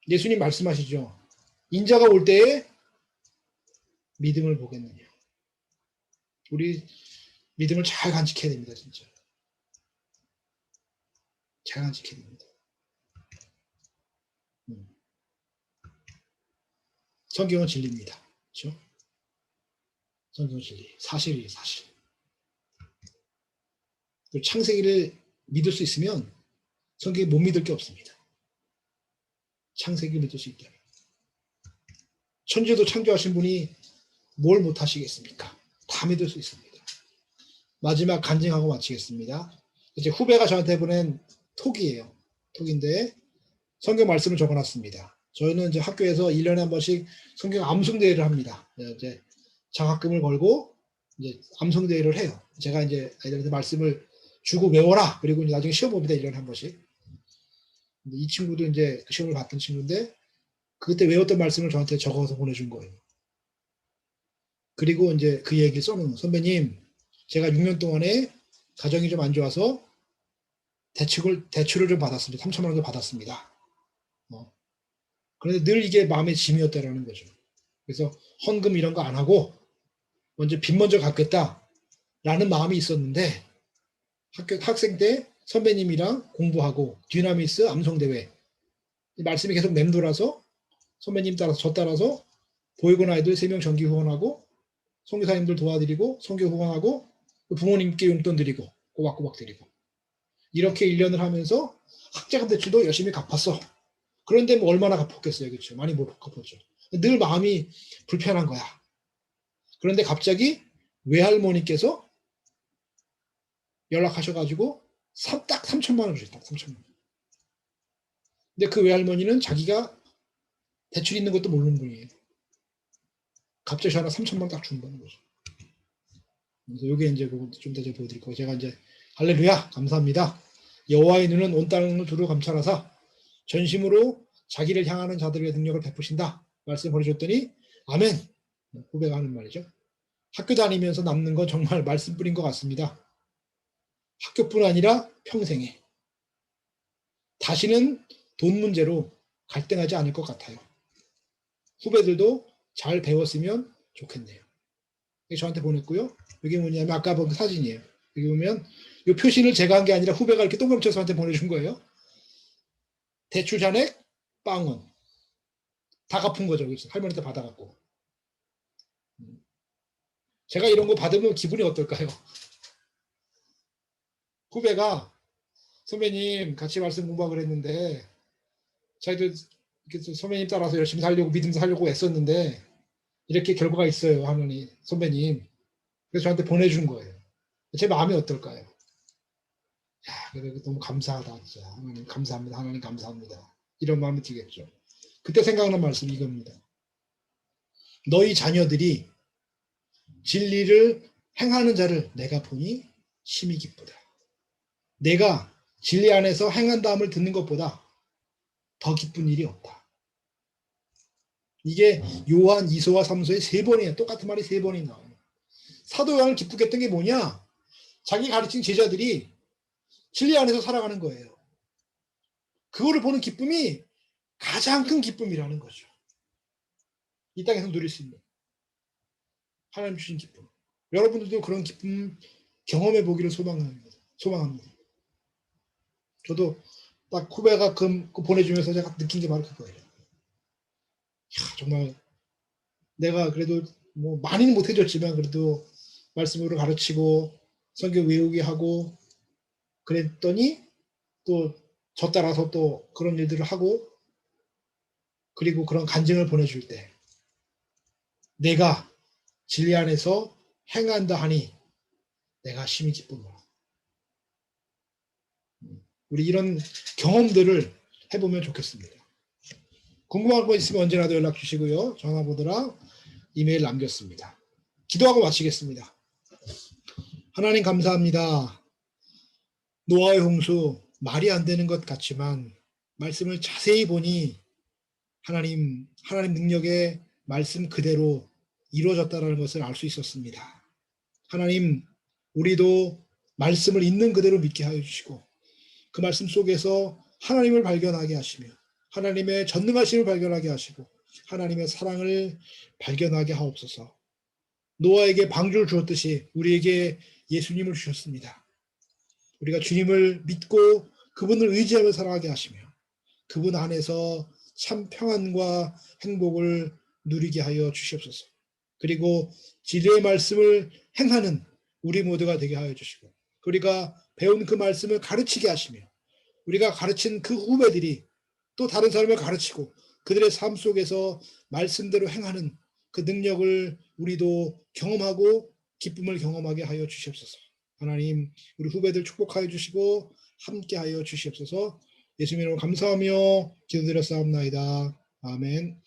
예수님 말씀하시죠. 인자가 올 때에 믿음을 보겠느냐. 우리 믿음을 잘 간직해야 됩니다. 진짜. 잘 간직해야 됩니다. 성경은 진리입니다. 그렇죠? 성경은 진리. 사실이에요. 사실. 창세기를 믿을 수 있으면 성경이 못 믿을 게 없습니다. 창세기를 믿을 수 있다. 천지도 창조하신 분이 뭘 못하시겠습니까? 다 믿을 수 있습니다. 마지막 간증하고 마치겠습니다. 이제 후배가 저한테 보낸 톡이에요. 톡인데 성경 말씀을 적어놨습니다. 저희는 이제 학교에서 1년에 한 번씩 성경 암송대회를 합니다. 이제 장학금을 걸고 이제 암송대회를 해요. 제가 이제 아이들한테 말씀을 주고 외워라. 그리고 이제 나중에 시험 봅니다. 1년에 한 번씩. 이 친구도 이제 시험을 봤던 친구인데 그때 외웠던 말씀을 저한테 적어서 보내준 거예요. 그리고 이제 그 얘기를 써놓은 선배님, 제가 6년 동안에 가정이 좀 안 좋아서 대출을 좀 받았습니다. 3천만 원도 받았습니다. 그런데 늘 이게 마음의 짐이었다라는 거죠. 그래서 헌금 이런 거 안 하고 먼저 빚 먼저 갚겠다라는 마음이 있었는데 학생 때 선배님이랑 공부하고 듀나미스 암송대회 말씀이 계속 맴돌아서 선배님 따라서 저 따라서 보육원 아이들 3명 정기 후원하고 선교사님들 도와드리고 선교 후원하고 부모님께 용돈 드리고 꼬박꼬박 드리고 이렇게 1년을 하면서 학자금 대출도 열심히 갚았어. 그런데 뭐 얼마나 갚았겠어요. 그렇죠? 많이 못 갚았죠. 늘 마음이 불편한 거야. 그런데 갑자기 외할머니께서 연락하셔가지고 딱 3천만 원을 주셨다. 3천만 원. 근데 그 외할머니는 자기가 대출 있는 것도 모르는 분이에요. 갑자기 전화 3천만 원 딱 준다는 거죠. 그래서 이게 이제 좀 더 제가 보여드릴 거예요. 제가 이제 할렐루야 감사합니다. 여호와의 눈은 온 땅을 두루 감찰하사 전심으로 자기를 향하는 자들의 능력을 베푸신다. 말씀 보내줬더니 아멘. 후배가 하는 말이죠. 학교 다니면서 남는 건 정말 말씀뿐인 것 같습니다. 학교뿐 아니라 평생에. 다시는 돈 문제로 갈등하지 않을 것 같아요. 후배들도 잘 배웠으면 좋겠네요. 저한테 보냈고요. 이게 뭐냐면 아까 본 사진이에요. 여기 보면 이 표시를 제가 한 게 아니라 후배가 이렇게 동그라미 쳐서 저한테 보내준 거예요. 대출 잔액 빵원. 다 갚은 거죠. 할머니한테 받아갖고. 제가 이런 거 받으면 기분이 어떨까요? 후배가 선배님 같이 말씀 공부하기로 했는데 자기도 선배님 따라서 열심히 살려고 믿음 살려고 애썼는데 이렇게 결과가 있어요. 하느니 선배님. 그래서 저한테 보내준 거예요. 제 마음이 어떨까요? 야, 그래 너무 감사하다. 진짜. 하나님 감사합니다. 하나님 감사합니다. 이런 마음이 들겠죠. 그때 생각난 말씀이 이겁니다. 너희 자녀들이 진리를 행하는 자를 내가 보니 심히 기쁘다. 내가 진리 안에서 행한다함을 듣는 것보다 더 기쁜 일이 없다. 이게 요한 2서와 3서에 3번이에요. 똑같은 말이 3번이 나와요. 사도 요한을 기쁘게 했던 게 뭐냐? 자기 가르친 제자들이 진리 안에서 살아가는 거예요. 그거를 보는 기쁨이 가장 큰 기쁨이라는 거죠. 이 땅에서 누릴 수 있는 하나님 주신 기쁨. 여러분들도 그런 기쁨 경험해 보기를 소망합니다. 저도 딱 후배가 그 보내주면서 제가 느낀 게 바로 그거예요. 정말 내가 그래도 뭐 많이는 못 해줬지만 그래도 말씀으로 가르치고 성경 외우게 하고 그랬더니 또 저 따라서 또 그런 일들을 하고 그리고 그런 간증을 보내줄 때 내가 진리 안에서 행한다 하니 내가 심히 기쁘노라. 우리 이런 경험들을 해보면 좋겠습니다. 궁금한 거 있으면 언제라도 연락 주시고요. 전화번호랑 이메일 남겼습니다. 기도하고 마치겠습니다. 하나님 감사합니다. 노아의 홍수 말이 안 되는 것 같지만 말씀을 자세히 보니 하나님 능력의 말씀 그대로 이루어졌다는 것을 알 수 있었습니다. 하나님 우리도 말씀을 있는 그대로 믿게 하여 주시고 그 말씀 속에서 하나님을 발견하게 하시며 하나님의 전능하심을 발견하게 하시고 하나님의 사랑을 발견하게 하옵소서. 노아에게 방주를 주었듯이 우리에게 예수님을 주셨습니다. 우리가 주님을 믿고 그분을 의지하며 살아가게 하시며 그분 안에서 참 평안과 행복을 누리게 하여 주시옵소서. 그리고 진리의 말씀을 행하는 우리 모두가 되게 하여 주시고 우리가 배운 그 말씀을 가르치게 하시며 우리가 가르친 그 후배들이 또 다른 사람을 가르치고 그들의 삶 속에서 말씀대로 행하는 그 능력을 우리도 경험하고 기쁨을 경험하게 하여 주시옵소서. 하나님 우리 후배들 축복하여 주시고 함께하여 주시옵소서. 예수님 이름으로 감사하며 기도드렸사옵나이다. 아멘.